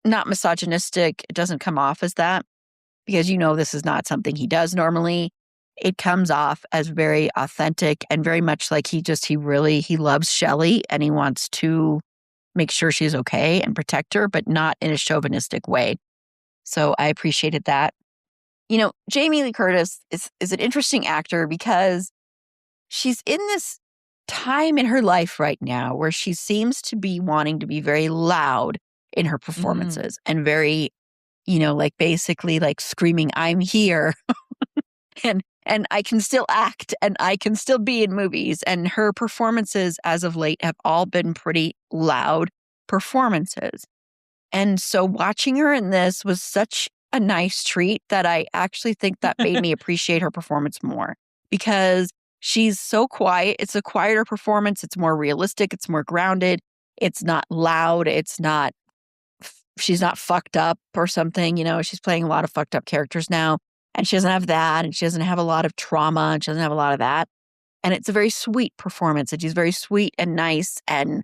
not misogynistic. It doesn't come off as that because this is not something he does normally. It comes off as very authentic and very much like he loves Shelley and he wants to make sure she's okay and protect her, but not in a chauvinistic way. So I appreciated that. Jamie Lee Curtis is an interesting actor because she's in this time in her life right now where she seems to be wanting to be very loud in her performances and very, like basically like screaming, I'm here. and I can still act and I can still be in movies. And her performances as of late have all been pretty loud performances. And so watching her in this was such a nice treat that I actually think that made me appreciate her performance more because she's so quiet. It's a quieter performance. It's more realistic. It's more grounded. It's not loud. She's not fucked up or something. She's playing a lot of fucked up characters now and she doesn't have that. And she doesn't have a lot of trauma and she doesn't have a lot of that. And it's a very sweet performance. And she's very sweet and nice and,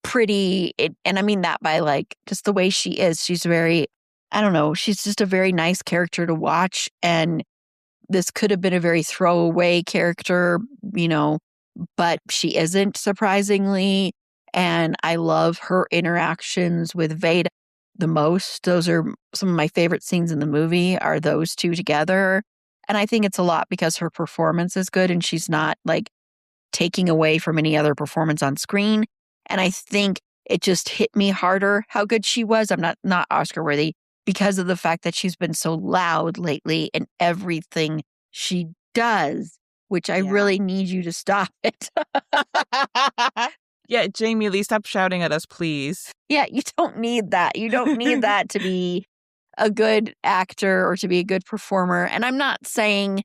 pretty. And I mean that by like just the way she is. She's very, I don't know, she's just a very nice character to watch. And this could have been a very throwaway character, but she isn't, surprisingly. And I love her interactions with Veda. the most. Those are some of my favorite scenes in the movie are those two together. And I think it's a lot because her performance is good and she's not like taking away from any other performance on screen. And I think it just hit me harder how good she was. I'm not Oscar worthy because of the fact that she's been so loud lately in everything she does, which I really need you to stop it. Yeah, Jamie Lee, stop shouting at us, please. Yeah, you don't need that. You don't need that to be a good actor or to be a good performer. And I'm not saying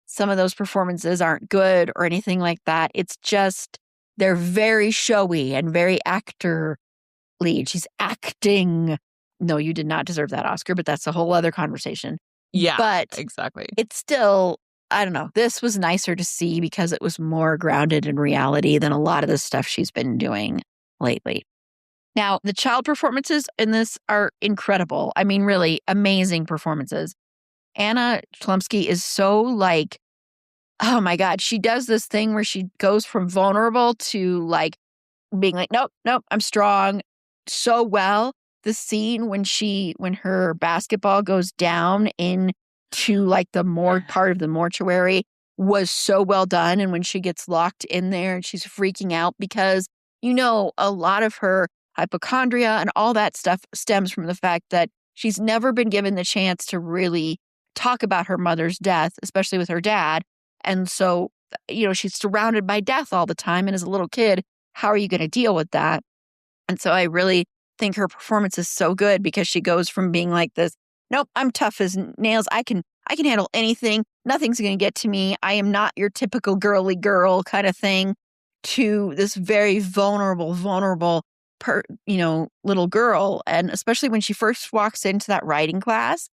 some of those performances aren't good or anything like that. It's just they're very showy and very actor lead. She's acting. No, you did not deserve that Oscar, but that's a whole other conversation. Yeah, but exactly. It's still, I don't know. This was nicer to see because it was more grounded in reality than a lot of the stuff she's been doing lately. Now, the child performances in this are incredible. I mean, really amazing performances. Anna Chlumsky is so like, oh my God, she does this thing where she goes from vulnerable to like being like, nope, I'm strong so well. The scene when her basketball goes down into like the part of the mortuary was so well done. And when she gets locked in there and she's freaking out because, a lot of her hypochondria and all that stuff stems from the fact that she's never been given the chance to really talk about her mother's death, especially with her dad. And so, she's surrounded by death all the time. And as a little kid, how are you going to deal with that? And so I really think her performance is so good because she goes from being like this, nope, I'm tough as nails. I can handle anything. Nothing's going to get to me. I am not your typical girly girl kind of thing, to this very vulnerable little girl. And especially when she first walks into that writing class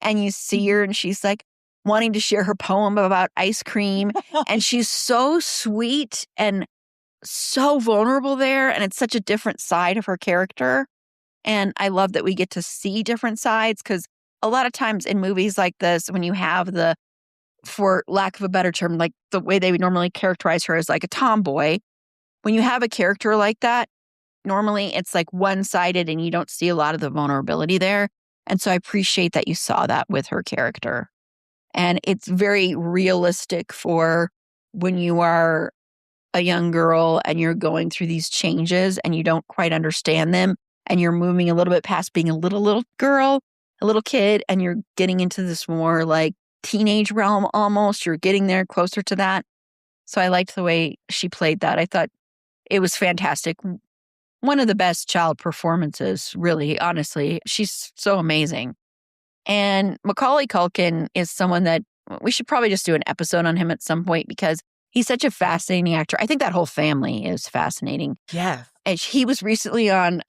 and you see her and she's like wanting to share her poem about ice cream. And she's so sweet and so vulnerable there. And it's such a different side of her character. And I love that we get to see different sides because a lot of times in movies like this, when you have for lack of a better term, like the way they would normally characterize her as like a tomboy, when you have a character like that, normally it's like one-sided and you don't see a lot of the vulnerability there. And so I appreciate that you saw that with her character. And it's very realistic for when you are a young girl and you're going through these changes and you don't quite understand them and you're moving a little bit past being a little girl, a little kid, and you're getting into this more like teenage realm almost. You're getting there closer to that. So I liked the way she played that. I thought it was fantastic. One of the best child performances, really, honestly. She's so amazing. And Macaulay Culkin is someone that we should probably just do an episode on him at some point because he's such a fascinating actor. I think that whole family is fascinating. Yeah. And he was recently on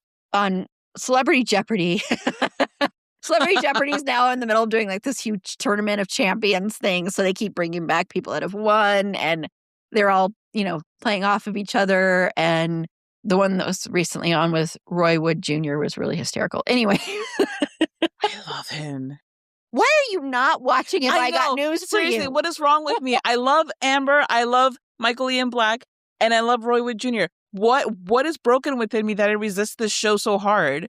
Celebrity Jeopardy. Celebrity Jeopardy is now in the middle of doing like this huge tournament of champions thing. So they keep bringing back people that have won and they're all, playing off of each other. And the one that was recently on with Roy Wood Jr. was really hysterical. Anyway. I love him. Why are you not watching it? I got news for you. Seriously, what is wrong with me? I love Amber. I love Michael Ian Black. And I love Roy Wood Jr. What is broken within me that I resist this show so hard?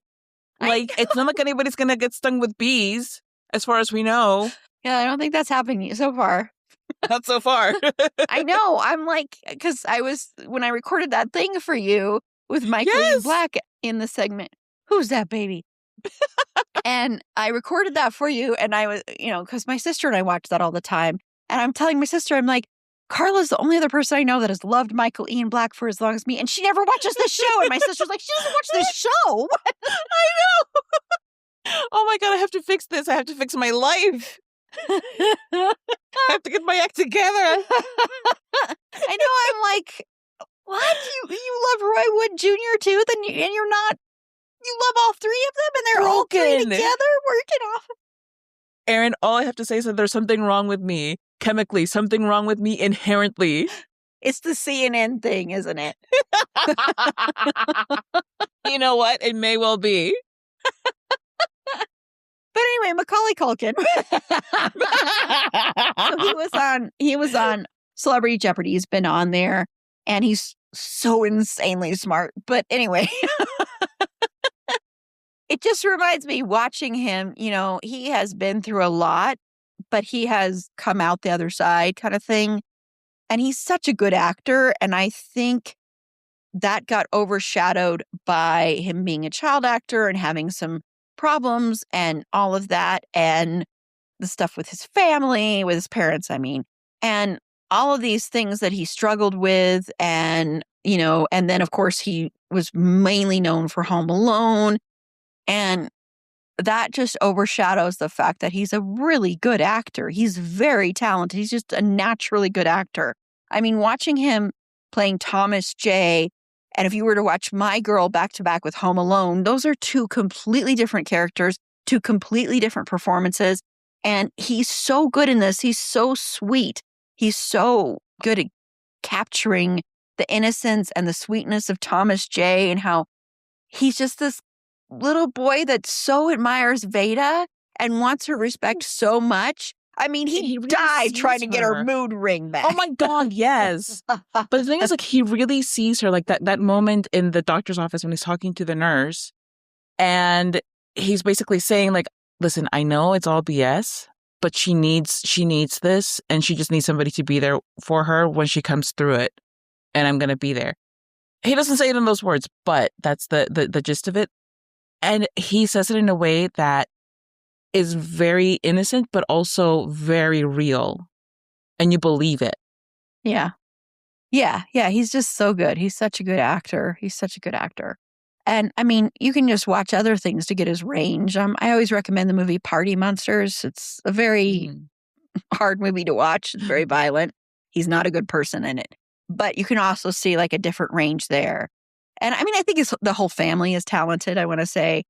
Like, it's not like anybody's going to get stung with bees, as far as we know. Yeah, I don't think that's happening so far. Not so far. I know. I'm like, because when I recorded that thing for you with Michael Ian Black in the segment, who's that baby? And I recorded that for you. And I was, because my sister and I watch that all the time. And I'm telling my sister, I'm like, Carla's the only other person I know that has loved Michael Ian Black for as long as me. And she never watches this show. And my sister's like, she doesn't watch this show. I know. Oh my God, I have to fix this. I have to fix my life. I have to get my act together. I know. I'm like, what? You love Roy Wood Jr. too? And you're not. You love all three of them, and they're all three together working off. Erin, all I have to say is that there's something wrong with me chemically, something wrong with me inherently. It's the CNN thing, isn't it? You know what? It may well be. But anyway, Macaulay Culkin. So he was on Celebrity Jeopardy. He's been on there, and he's so insanely smart. But anyway, it just reminds me watching him, he has been through a lot, but he has come out the other side kind of thing. And he's such a good actor. And I think that got overshadowed by him being a child actor and having some problems and all of that. And the stuff with his family, with his parents, I mean, and all of these things that he struggled with. And then of course he was mainly known for Home Alone. And that just overshadows the fact that he's a really good actor. He's very talented. He's just a naturally good actor. I mean, watching him playing Thomas J, and if you were to watch My Girl back to back with Home Alone, those are two completely different characters, two completely different performances. And he's so good in this. He's so sweet. He's so good at capturing the innocence and the sweetness of Thomas J and how he's just this little boy that so admires Veda and wants her respect so much. I mean, he really died sees trying to get her her. mood ring back. Oh my God, yes. But the thing is, like, he really sees her, like that moment in the doctor's office when he's talking to the nurse, and he's basically saying, like, listen, I know it's all BS, but she needs this, and she just needs somebody to be there for her when she comes through it, and I'm gonna be there. He doesn't say it in those words, but that's the gist of it. And he says it in a way that is very innocent, but also very real. And you believe it. Yeah. Yeah. Yeah. He's just so good. He's such a good actor. And I mean, you can just watch other things to get his range. I always recommend the movie Party Monsters. It's a very hard movie to watch. It's very violent. He's not a good person in it. But you can also see like a different range there. And I mean, I think the whole family is talented, I want to say.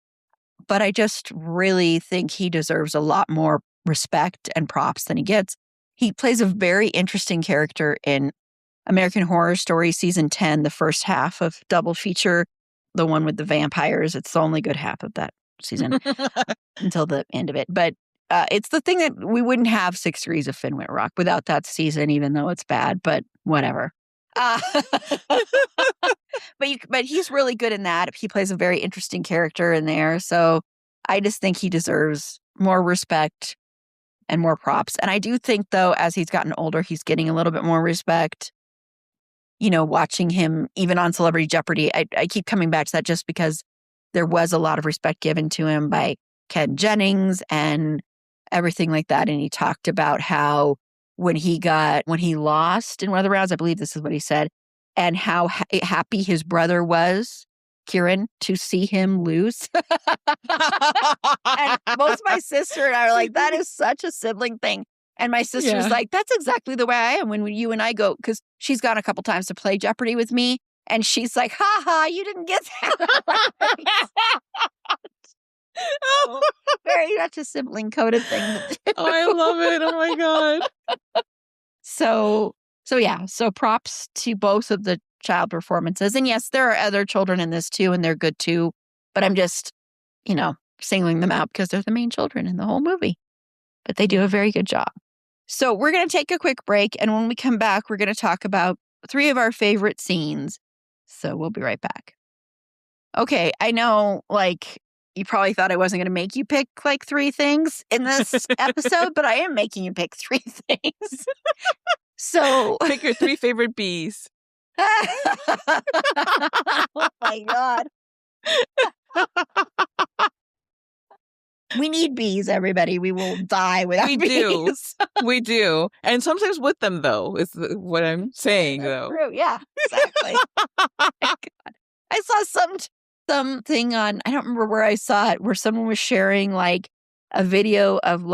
But I just really think he deserves a lot more respect and props than he gets. He plays a very interesting character in American Horror Story Season 10, the first half of double feature, the one with the vampires. It's the only good half of that season until the end of it. But it's the thing that we wouldn't have 6 Degrees of Finwit Rock without that season, even though it's bad, but whatever. But he's really good in that. He plays a very interesting character in there. So I just think he deserves more respect and more props. And I do think, though, as he's gotten older, he's getting a little bit more respect. Watching him even on Celebrity Jeopardy, I keep coming back to that just because there was a lot of respect given to him by Ken Jennings and everything like that. And he talked about how when he lost in one of the rounds, I believe this is what he said, and how happy his brother was, Kieran, to see him lose. And both my sister and I are like, that is such a sibling thing. And my sister's like, that's exactly the way I am when you and I go, because she's gone a couple times to play Jeopardy with me. And she's like, ha ha, you didn't get that. Oh, very much a sibling coded thing. Oh, I love it. Oh my God. So yeah. So props to both of the child performances. And yes, there are other children in this too, and they're good too. But I'm just, singling them out because they're the main children in the whole movie. But they do a very good job. So we're going to take a quick break. And when we come back, we're going to talk about 3 of our favorite scenes. So we'll be right back. Okay. I know, you probably thought I wasn't going to make you pick 3 things in this episode, but I am making you pick 3 things. So pick your 3 favorite bees. Oh my God. We need bees, everybody. We will die without bees. We do. And sometimes with them, though, is what I'm saying, though. True. Yeah, exactly. Oh my God. I saw something on, I don't remember where I saw it, where someone was sharing a video of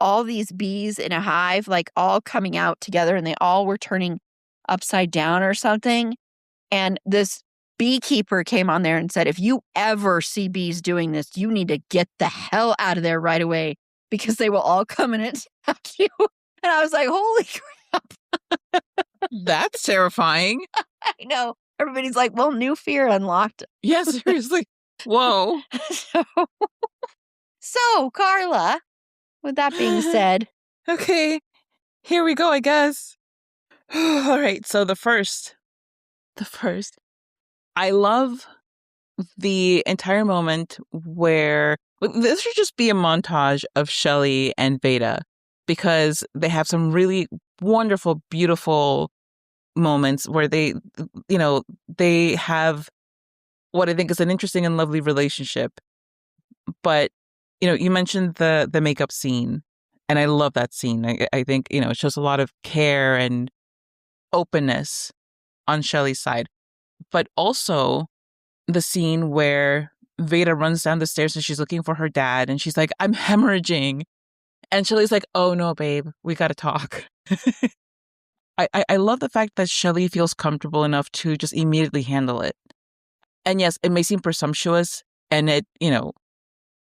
all these bees in a hive, all coming out together, and they all were turning upside down or something. And this beekeeper came on there and said, if you ever see bees doing this, you need to get the hell out of there right away because they will all come and attack you. And I was like, holy crap. That's terrifying. I know. Everybody's like, well, new fear unlocked. Yeah, seriously. Whoa. So, Carla, with that being said. Okay, here we go, I guess. All right, so the first. I love the entire moment where this should just be a montage of Shelley and Veda because they have some really wonderful, beautiful moments where they have what I think is an interesting and lovely relationship. But, you mentioned the makeup scene, and I love that scene. I think, it shows a lot of care and openness on Shelley's side, but also the scene where Veda runs down the stairs and she's looking for her dad and she's like, I'm hemorrhaging. And Shelley's like, oh no, babe, we got to talk. I love the fact that Shelley feels comfortable enough to just immediately handle it. And yes, it may seem presumptuous. And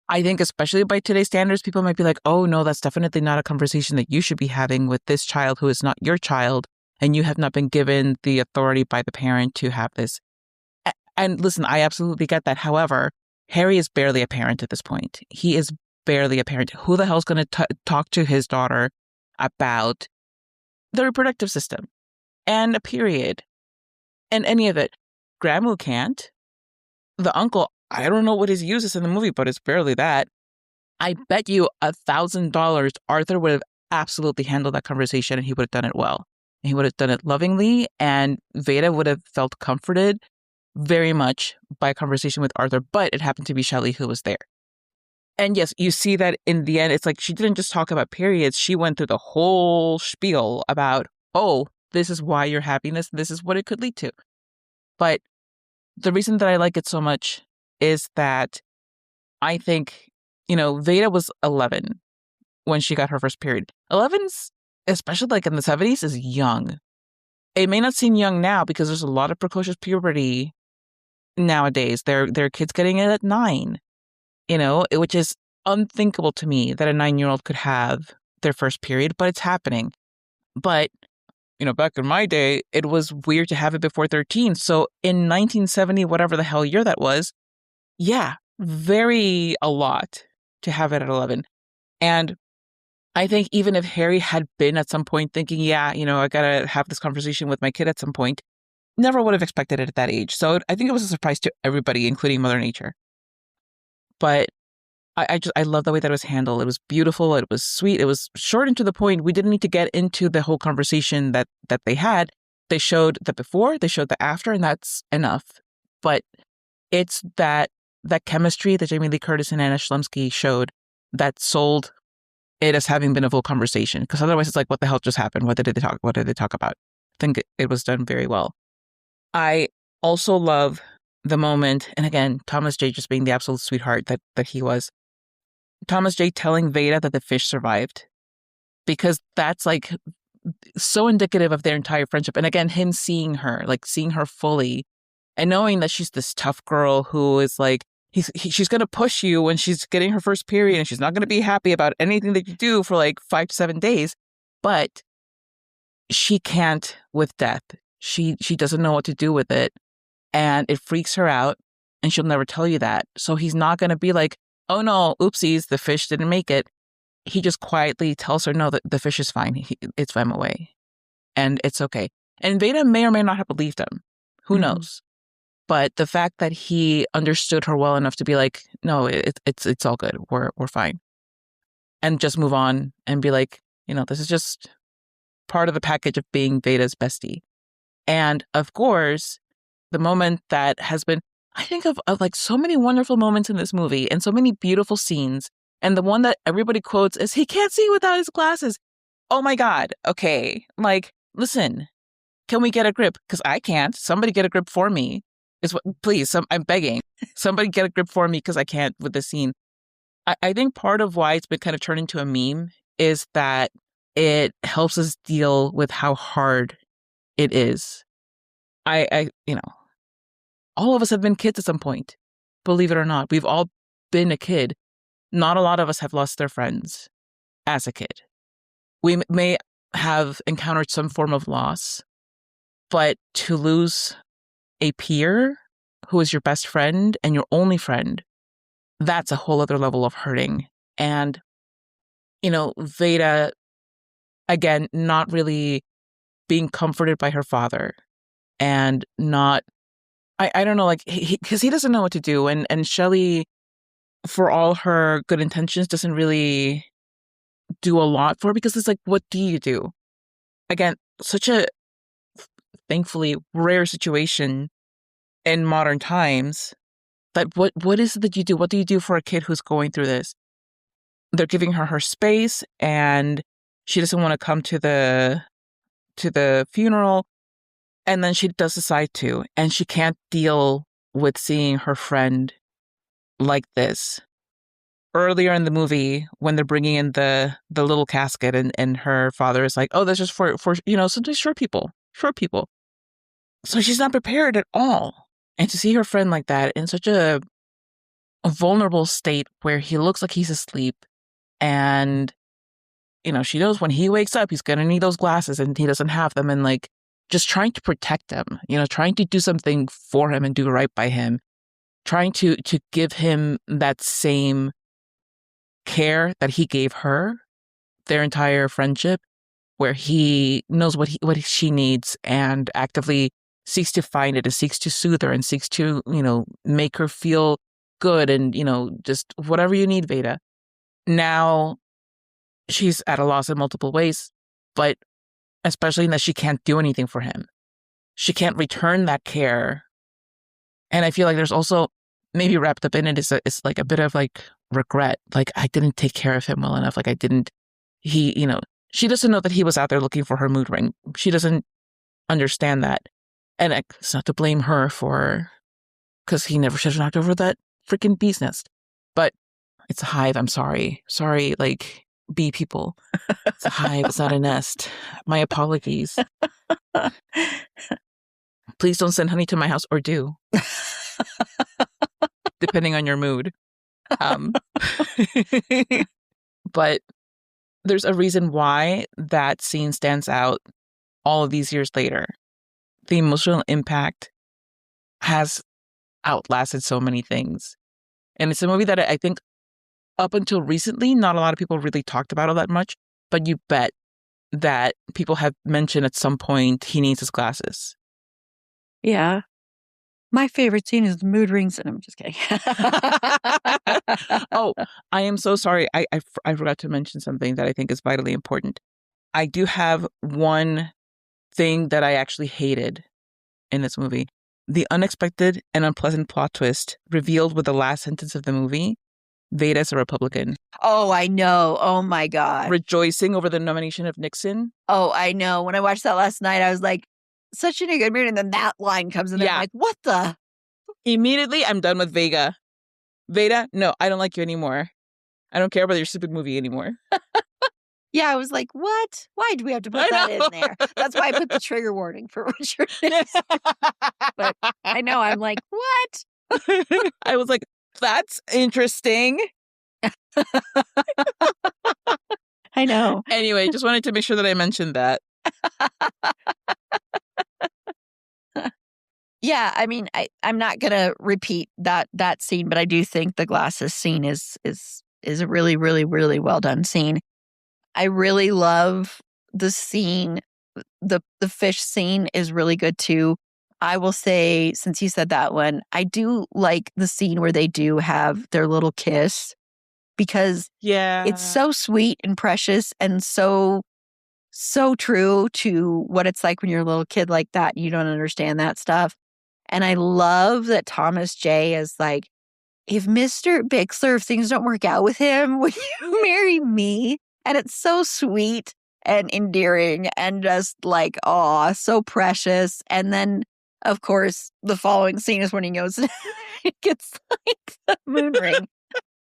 I think especially by today's standards, people might be like, oh no, that's definitely not a conversation that you should be having with this child who is not your child. And you have not been given the authority by the parent to have this. And listen, I absolutely get that. However, Harry is barely a parent at this point. He is barely a parent. Who the hell is going to talk to his daughter about the reproductive system and a period and any of it? Gramu can't. The uncle, I don't know what his use is in the movie, but it's barely that. I bet you $1,000 Arthur would have absolutely handled that conversation and he would have done it well. And he would have done it lovingly, and Veda would have felt comforted very much by a conversation with Arthur, but it happened to be Shelley who was there. And yes, you see that in the end, it's like she didn't just talk about periods. She went through the whole spiel about, oh, this is why you're having this. This is what it could lead to. But the reason that I like it so much is that I think, Veda was 11 when she got her first period. 11's, especially like in the 70s, is young. It may not seem young now because there's a lot of precocious puberty nowadays. There are kids getting it at 9, which is unthinkable to me that a 9-year-old could have their first period, but it's happening. But, back in my day, it was weird to have it before 13. So in 1970, whatever the hell year that was, yeah, a lot to have it at 11. And I think even if Harry had been at some point thinking, yeah, I got to have this conversation with my kid at some point, never would have expected it at that age. So I think it was a surprise to everybody, including Mother Nature. But I love the way that it was handled. It was beautiful. It was sweet. It was short and to the point. We didn't need to get into the whole conversation that they had. They showed the before, they showed the after, and that's enough. But it's that chemistry that Jamie Lee Curtis and Anna Shlumsky showed that sold it as having been a full conversation. Because otherwise it's like, what the hell just happened? What did they talk about? I think it was done very well. I also love the moment, and again, Thomas J. just being the absolute sweetheart that he was. Thomas J. telling Veda that the fish survived, because that's like so indicative of their entire friendship. And again, him seeing her fully and knowing that she's this tough girl who is like, she's going to push you when she's getting her first period and she's not going to be happy about anything that you do for like 5 to 7 days. But she can't with death. She doesn't know what to do with it. And it freaks her out. And she'll never tell you that. So he's not going to be like, oh no, oopsies, the fish didn't make it. He just quietly tells her, no, the fish is fine. It's swam away. And it's okay. And Veda may or may not have believed him. Who knows? But the fact that he understood her well enough to be like, no, it's all good. We're fine. And just move on and be like, this is just part of the package of being Veda's bestie. And of course, the moment that has been, I think of like so many wonderful moments in this movie and so many beautiful scenes. And the one that everybody quotes is, he can't see without his glasses. Oh my God. Okay. Like, listen, can we get a grip? Because I can't. Somebody get a grip for me. Please, I'm begging. Somebody get a grip for me because I can't with this scene. I think part of why it's been kind of turned into a meme is that it helps us deal with how hard it is. All of us have been kids at some point. Believe it or not, we've all been a kid. Not a lot of us have lost their friends as a kid. We may have encountered some form of loss, but to lose a peer who is your best friend and your only friend, that's a whole other level of hurting. And, Veda, again, not really being comforted by her father and not I don't know, like, because he doesn't know what to do. And Shelley, for all her good intentions, doesn't really do a lot for her because it's like, what do you do? Again, such a thankfully rare situation in modern times. But what is it that you do? What do you do for a kid who's going through this? They're giving her space, and she doesn't want to come to the funeral, and then she does decide to, and she can't deal with seeing her friend like this. Earlier in the movie, when they're bringing in the little casket, and her father is like, "Oh, that's just for sometimes short people, short people." So she's not prepared at all, and to see her friend like that in such a vulnerable state where he looks like he's asleep, and she knows when he wakes up, he's going to need those glasses and he doesn't have them. And like, just trying to protect him, trying to do something for him and do right by him, trying to give him that same care that he gave her their entire friendship, where he knows what she needs and actively seeks to find it and seeks to soothe her and seeks to, make her feel good and, just whatever you need, Veda. Now, she's at a loss in multiple ways, but especially in that she can't do anything for him. She can't return that care. And I feel like there's also maybe wrapped up in it is like a bit of like regret. Like, I didn't take care of him well enough. Like, she doesn't know that he was out there looking for her mood ring. She doesn't understand that. And it's not to blame her because he never should have knocked over that freaking bee's nest. But it's a hive. I'm sorry. Sorry, like, bee people. It's a hive. It's not a nest. My apologies. Please don't send honey to my house, or do. Depending on your mood. But there's a reason why that scene stands out all of these years later. The emotional impact has outlasted so many things. And it's a movie that I think up until recently, not a lot of people really talked about all that much, but you bet that people have mentioned at some point he needs his glasses. Yeah. My favorite scene is the mood rings, and I'm just kidding. Oh, I am so sorry. I forgot to mention something that I think is vitally important. I do have one thing that I actually hated in this movie. The unexpected and unpleasant plot twist revealed with the last sentence of the movie. Veda's a Republican. Oh, I know. Oh, my God. Rejoicing over the nomination of Nixon. Oh, I know. When I watched that last night, I was like, such in a good mood. And then that line comes in there. I'm like, what the? Immediately, I'm done with Vega. Veda, no, I don't like you anymore. I don't care about your stupid movie anymore. Yeah, I was like, what? Why do we have to put that in there? That's why I put the trigger warning for Richard Nixon. But I know, I'm like, what? I was like, that's interesting. I know. Anyway, just wanted to make sure that I mentioned that. Yeah, I mean, I'm not gonna repeat that scene, but I do think the glasses scene is a really, really, really well done scene. I really love the scene. The fish scene is really good too. I will say, since you said that one, I do like the scene where they do have their little kiss, because it's so sweet and precious and so true to what it's like when you're a little kid like that. You don't understand that stuff. And I love that Thomas J is like, if Mr. Bixler, if things don't work out with him, will you marry me? And it's so sweet and endearing and just like, aw, so precious. And then, of course, the following scene is when he goes, it gets like the moon ring.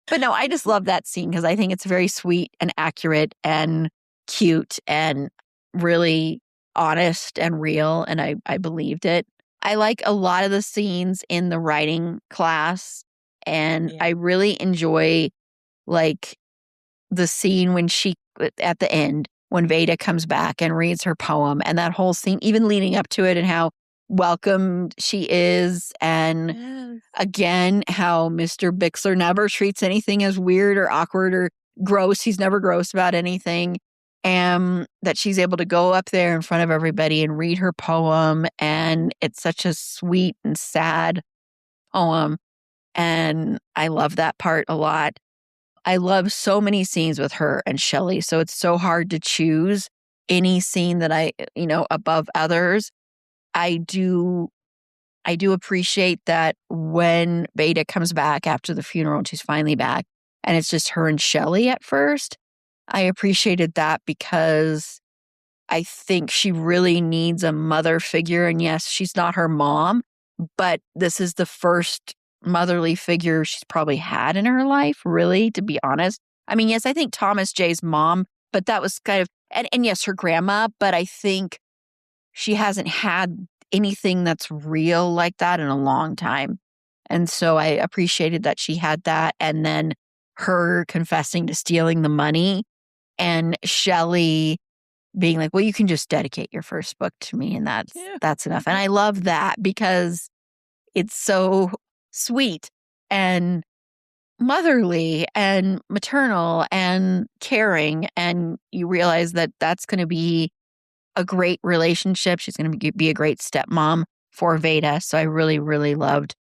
But no, I just love that scene because I think it's very sweet and accurate and cute and really honest and real. And I believed it. I like a lot of the scenes in the writing class, and I really enjoy like the scene when at the end, when Veda comes back and reads her poem, and that whole scene, even leading up to it, and how welcomed she is. And again, how Mr. Bixler never treats anything as weird or awkward or gross. He's never gross about anything. and that she's able to go up there in front of everybody and read her poem. And it's such a sweet and sad poem. And I love that part a lot. I love so many scenes with her and Shelley. So it's so hard to choose any scene that above others. I do appreciate that when Beta comes back after the funeral and she's finally back and it's just her and Shelley at first. I appreciated that because I think she really needs a mother figure. And yes, she's not her mom, but this is the first motherly figure she's probably had in her life, really, to be honest. I mean, yes, I think Thomas J's mom, but that was kind of, and yes, her grandma, but I think she hasn't had anything that's real like that in a long time. And so I appreciated that she had that. And then her confessing to stealing the money and Shelley being like, well, you can just dedicate your first book to me and that's enough. And I love that because it's so sweet and motherly and maternal and caring. And you realize that that's going to be a great relationship. She's going to be a great stepmom for Veda. So I really, really loved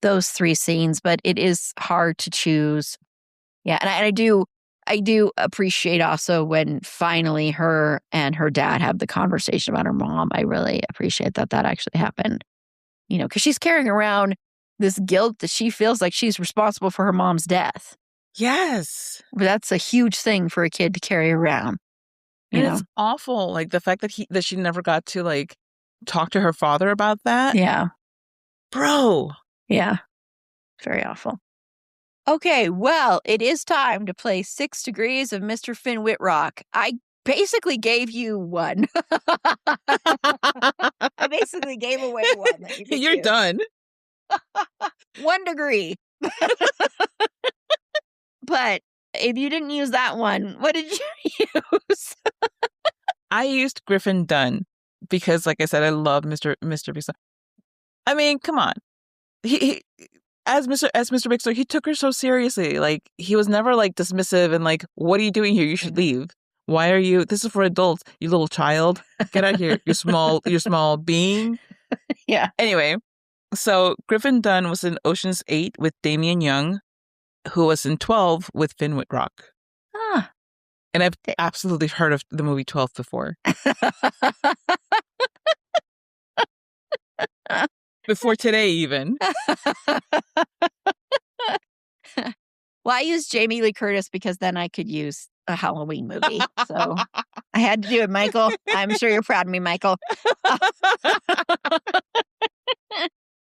those 3 scenes, but it is hard to choose. Yeah. And I do appreciate also when finally her and her dad have the conversation about her mom. I really appreciate that actually happened, because she's carrying around this guilt that she feels like she's responsible for her mom's death. Yes. But that's a huge thing for a kid to carry around. It's awful. Like the fact that she never got to like talk to her father about that. Yeah. Bro. Yeah. Very awful. Okay, well, it is time to play 6 Degrees of Mr. Finn Whitrock. I basically gave you one. I basically gave away one. You're done. 1 degree. But if you didn't use that one, what did you use? I used Griffin Dunn because, like I said, I love Mr. Bixler. I mean, come on. He as Mr. Bixler, he took her so seriously. Like he was never like dismissive and like, "What are you doing here? You should leave. Why are you? This is for adults. You little child. Get out of here. You small being." Yeah. Anyway, so Griffin Dunn was in Ocean's 8 with Damian Young, who was in 12 with Finn Whitrock. Ah. And I've absolutely heard of the movie 12 before. Before today, even. Well, I used Jamie Lee Curtis because then I could use a Halloween movie. So I had to do it, Michael. I'm sure you're proud of me, Michael.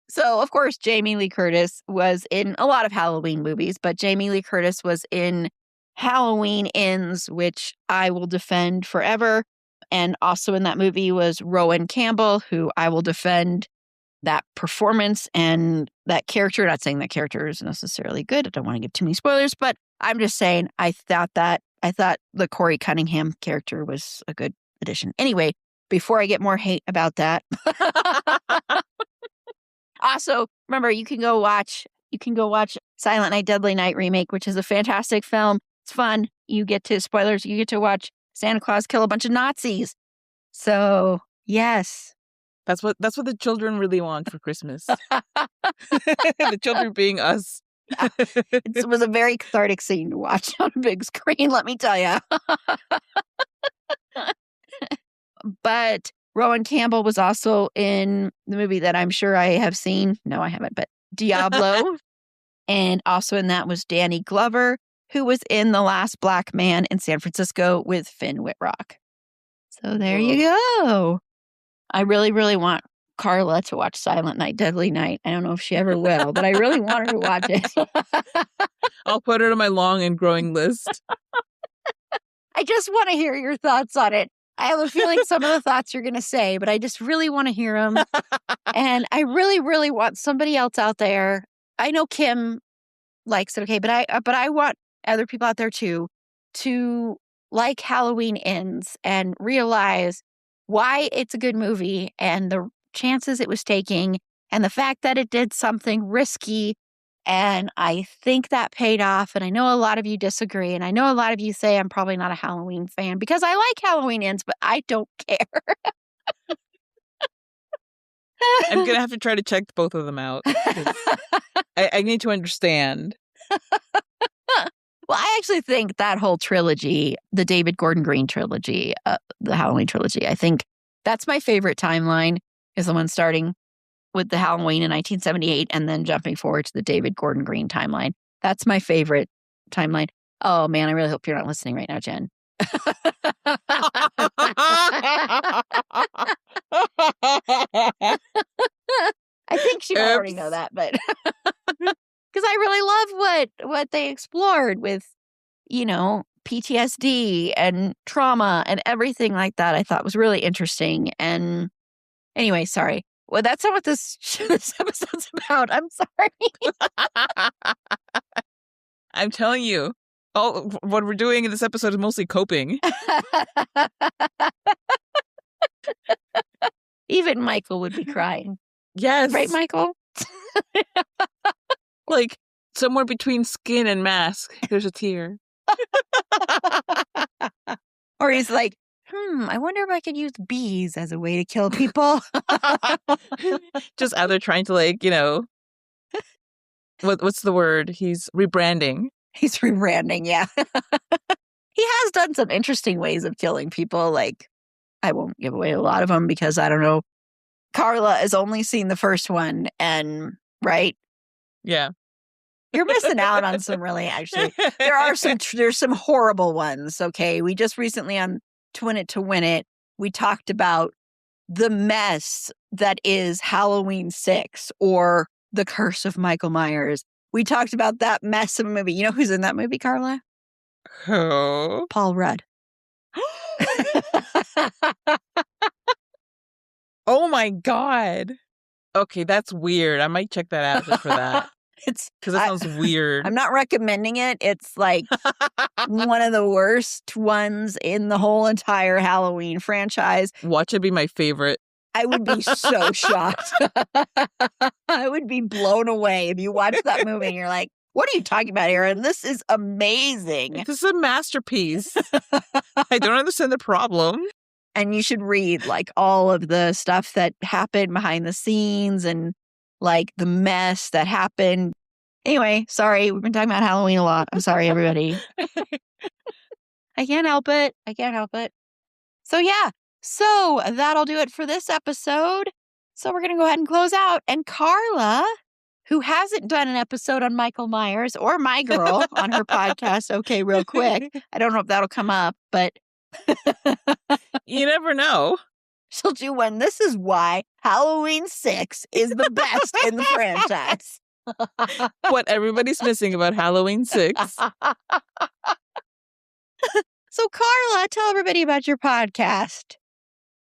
So, of course, Jamie Lee Curtis was in a lot of Halloween movies, but Jamie Lee Curtis was in Halloween Ends, which I will defend forever. And also in that movie was Rowan Campbell, who I will defend that performance and that character. Not saying that character is necessarily good. I don't want to give too many spoilers, but I'm just saying I thought the Corey Cunningham character was a good addition. Anyway, before I get more hate about that. Also, remember, you can go watch Silent Night, Deadly Night remake, which is a fantastic film. It's fun. You get to watch Santa Claus kill a bunch of Nazis. So, yes. That's what the children really want for Christmas. The children being us. Yeah. It was a very cathartic scene to watch on a big screen, let me tell you. But Rowan Campbell was also in the movie that I'm sure I have seen. No, I haven't, but Diablo. And also in that was Danny Glover, who was in The Last Black Man in San Francisco with Finn Whitrock. So there you go. I really, really want Carla to watch Silent Night, Deadly Night. I don't know if she ever will, but I really want her to watch it. I'll put it on my long and growing list. I just want to hear your thoughts on it. I have a feeling some of the thoughts you're going to say, but I just really want to hear them. And I really, really want somebody else out there. I know Kim likes it, okay, but I want other people out there too to like Halloween Ends and realize why it's a good movie and the chances it was taking and the fact that it did something risky And I think that paid off. And I know a lot of you disagree. And I know a lot of you say I'm probably not a Halloween fan because I like Halloween ends, but I don't care. I'm going to have to try to check both of them out. I need to understand. Well, I actually think that whole trilogy, the David Gordon Green trilogy, the Halloween trilogy, I think that's my favorite timeline is the one starting with the Halloween in 1978 and then jumping forward to the David Gordon Green timeline. That's my favorite timeline. Oh, man, I really hope you're not listening right now, Jen. I think she might already know that, but because I really love what they explored with, PTSD and trauma and everything like that. I thought was really interesting. And anyway, sorry. Well, that's not what this episode's about. I'm sorry. I'm telling you, all what we're doing in this episode is mostly coping. Even Michael would be crying. Yes. Right, Michael? Like somewhere between skin and mask, there's a tear. Or he's like, I wonder if I could use bees as a way to kill people. Just out there trying to what's the word? He's rebranding. He's rebranding, yeah. He has done some interesting ways of killing people. Like, I won't give away a lot of them because I don't know. Carla has only seen the first one and, right? Yeah. You're missing out on some actually. There's some horrible ones, okay? We just recently on Twin It to Win It, we talked about the mess that is Halloween 6 or The Curse of Michael Myers. We talked about that mess of a movie. You know who's in that movie, Carla? Who? Paul Rudd. Oh my God. Okay, that's weird. I might check that out just for that. Because that sounds weird. I'm not recommending it. It's like one of the worst ones in the whole entire Halloween franchise. Watch it be my favorite. I would be so shocked. I would be blown away if you watch that movie and you're like, what are you talking about, Erin? This is amazing. This is a masterpiece. I don't understand the problem. And you should read like all of the stuff that happened behind the scenes and like the mess that happened. Anyway, sorry. We've been talking about Halloween a lot. I'm sorry, everybody. I can't help it. So yeah. So that'll do it for this episode. So we're going to go ahead and close out. And Carla, who hasn't done an episode on Michael Myers or my girl on her podcast, okay, real quick. I don't know if that'll come up, but you never know. She'll do one. This is why Halloween 6 is the best in the franchise. What everybody's missing about Halloween 6. So, Carla, tell everybody about your podcast.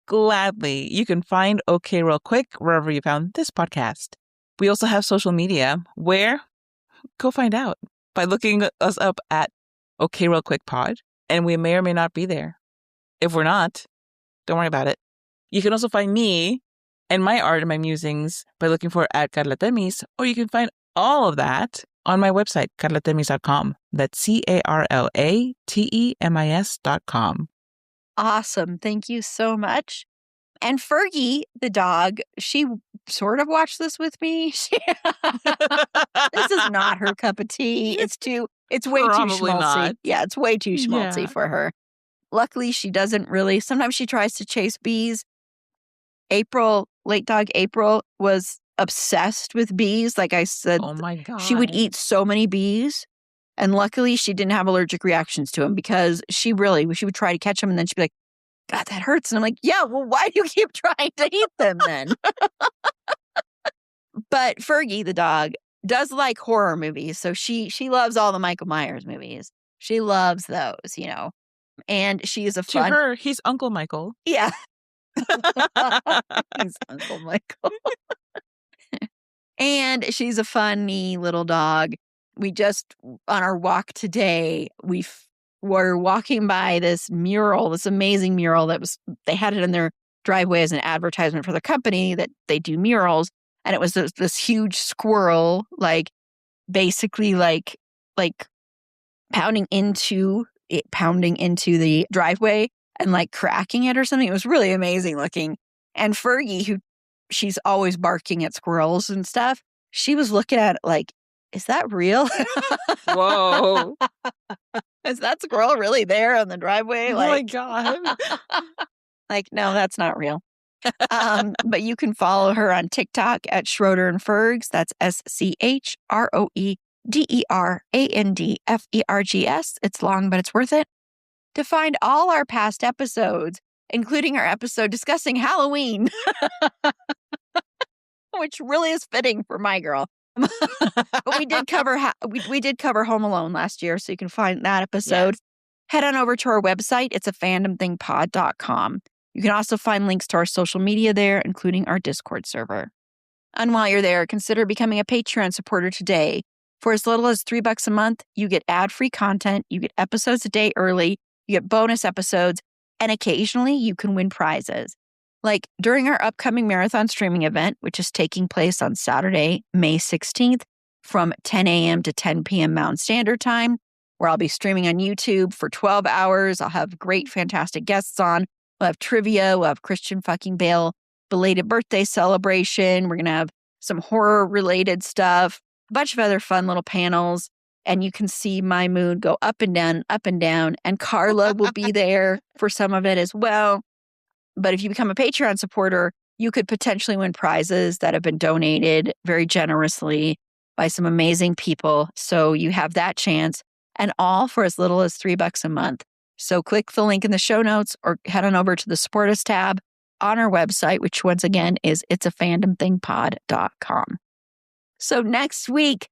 Gladly. You can find OK Real Quick wherever you found this podcast. We also have social media. Where? Go find out by looking us up at OK Real Quick Pod. And we may or may not be there. If we're not, don't worry about it. You can also find me and my art and my musings by looking for at Carla Temis, or you can find all of that on my website, carlatemis.com. That's CarlaTemis.com. Awesome. Thank you so much. And Fergie, the dog, she sort of watched this with me. This is not her cup of tea. It's way Probably too schmaltzy. not. Yeah, it's way too schmaltzy for her. Luckily, she doesn't really. Sometimes she tries to chase bees. Late dog April, was obsessed with bees. Like I said, oh my God. She would eat so many bees. And luckily, she didn't have allergic reactions to them because she would try to catch them and then she'd be like, God, that hurts. And I'm like, yeah, well, why do you keep trying to eat them then? But Fergie, the dog, does like horror movies. So she loves all the Michael Myers movies. She loves those, And she is a fun... To her, he's Uncle Michael. Yeah. He's Uncle Michael. And she's a funny little dog. We just, on our walk today, were walking by this amazing mural they had it in their driveway as an advertisement for the company that they do murals. And it was this huge squirrel, like basically like pounding into the driveway and like cracking it or something. It was really amazing looking. And Fergie, she's always barking at squirrels and stuff, she was looking at it like, is that real? Whoa. Is that squirrel really there on the driveway? Oh my God. Like, no, that's not real. But you can follow her on TikTok at Schroeder and Fergs. That's SCHROEDERANDFERGS. It's long, but it's worth it. To find all our past episodes, including our episode discussing Halloween, which really is fitting for my girl. But we did cover we did cover Home Alone last year, so you can find that episode. Yes. Head on over to our website. It's a fandomthingpod.com. You can also find links to our social media there, including our Discord server. And while you're there, consider becoming a Patreon supporter today. For as little as $3 a month, you get ad-free content, you get episodes a day early, you get bonus episodes, and occasionally you can win prizes. Like during our upcoming marathon streaming event, which is taking place on Saturday, May 16th from 10 a.m. to 10 p.m. Mountain Standard Time, where I'll be streaming on YouTube for 12 hours. I'll have great, fantastic guests on. We'll have trivia. We'll have Christian fucking Bale belated birthday celebration. We're going to have some horror-related stuff, a bunch of other fun little panels. And you can see my mood go up and down, up and down. And Carla will be there for some of it as well. But if you become a Patreon supporter, you could potentially win prizes that have been donated very generously by some amazing people. So you have that chance, and all for as little as $3 a month. So click the link in the show notes or head on over to the Support Us tab on our website, which once again is it'safandomthingpod.com. So next week,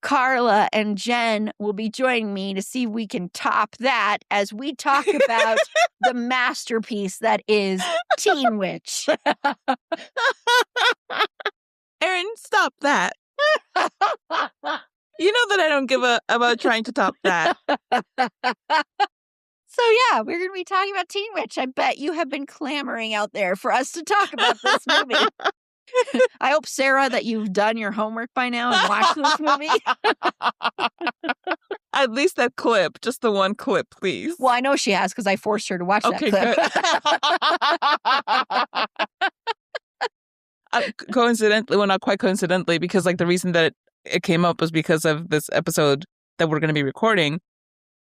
Carla and Jen will be joining me to see if we can top that as we talk about the masterpiece that is Teen Witch. Erin, stop that. You know that I don't give a about trying to top that. So yeah, we're going to be talking about Teen Witch. I bet you have been clamoring out there for us to talk about this movie. I hope, Sarah, that you've done your homework by now and watched this movie. At least that clip, just the one clip, please. Well, I know she has because I forced her to watch that clip. Coincidentally, well, not quite coincidentally, because like the reason that it came up was because of this episode that we're going to be recording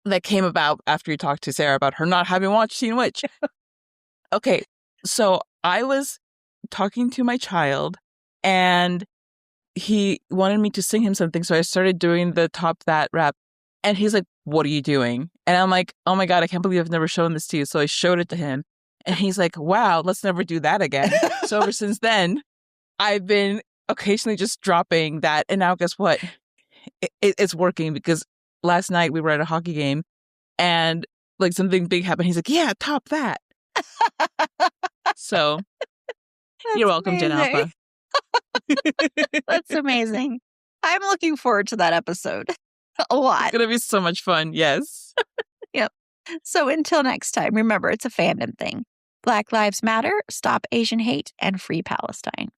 that came about after you talked to Sarah about her not having watched Teen Witch. Okay, so I was talking to my child and he wanted me to sing him something. So I started doing the Top That rap and he's like, what are you doing? And I'm like, oh my God, I can't believe I've never shown this to you. So I showed it to him and he's like, wow, let's never do that again. So ever since then, I've been occasionally just dropping that. And now guess what? It's working because last night we were at a hockey game and like something big happened. He's like, yeah, top that. So you're welcome, amazing. Jen Alpha. That's amazing. I'm looking forward to that episode a lot. It's going to be so much fun. Yes. Yep. So until next time, remember, it's a fandom thing. Black Lives Matter, Stop Asian Hate, and Free Palestine.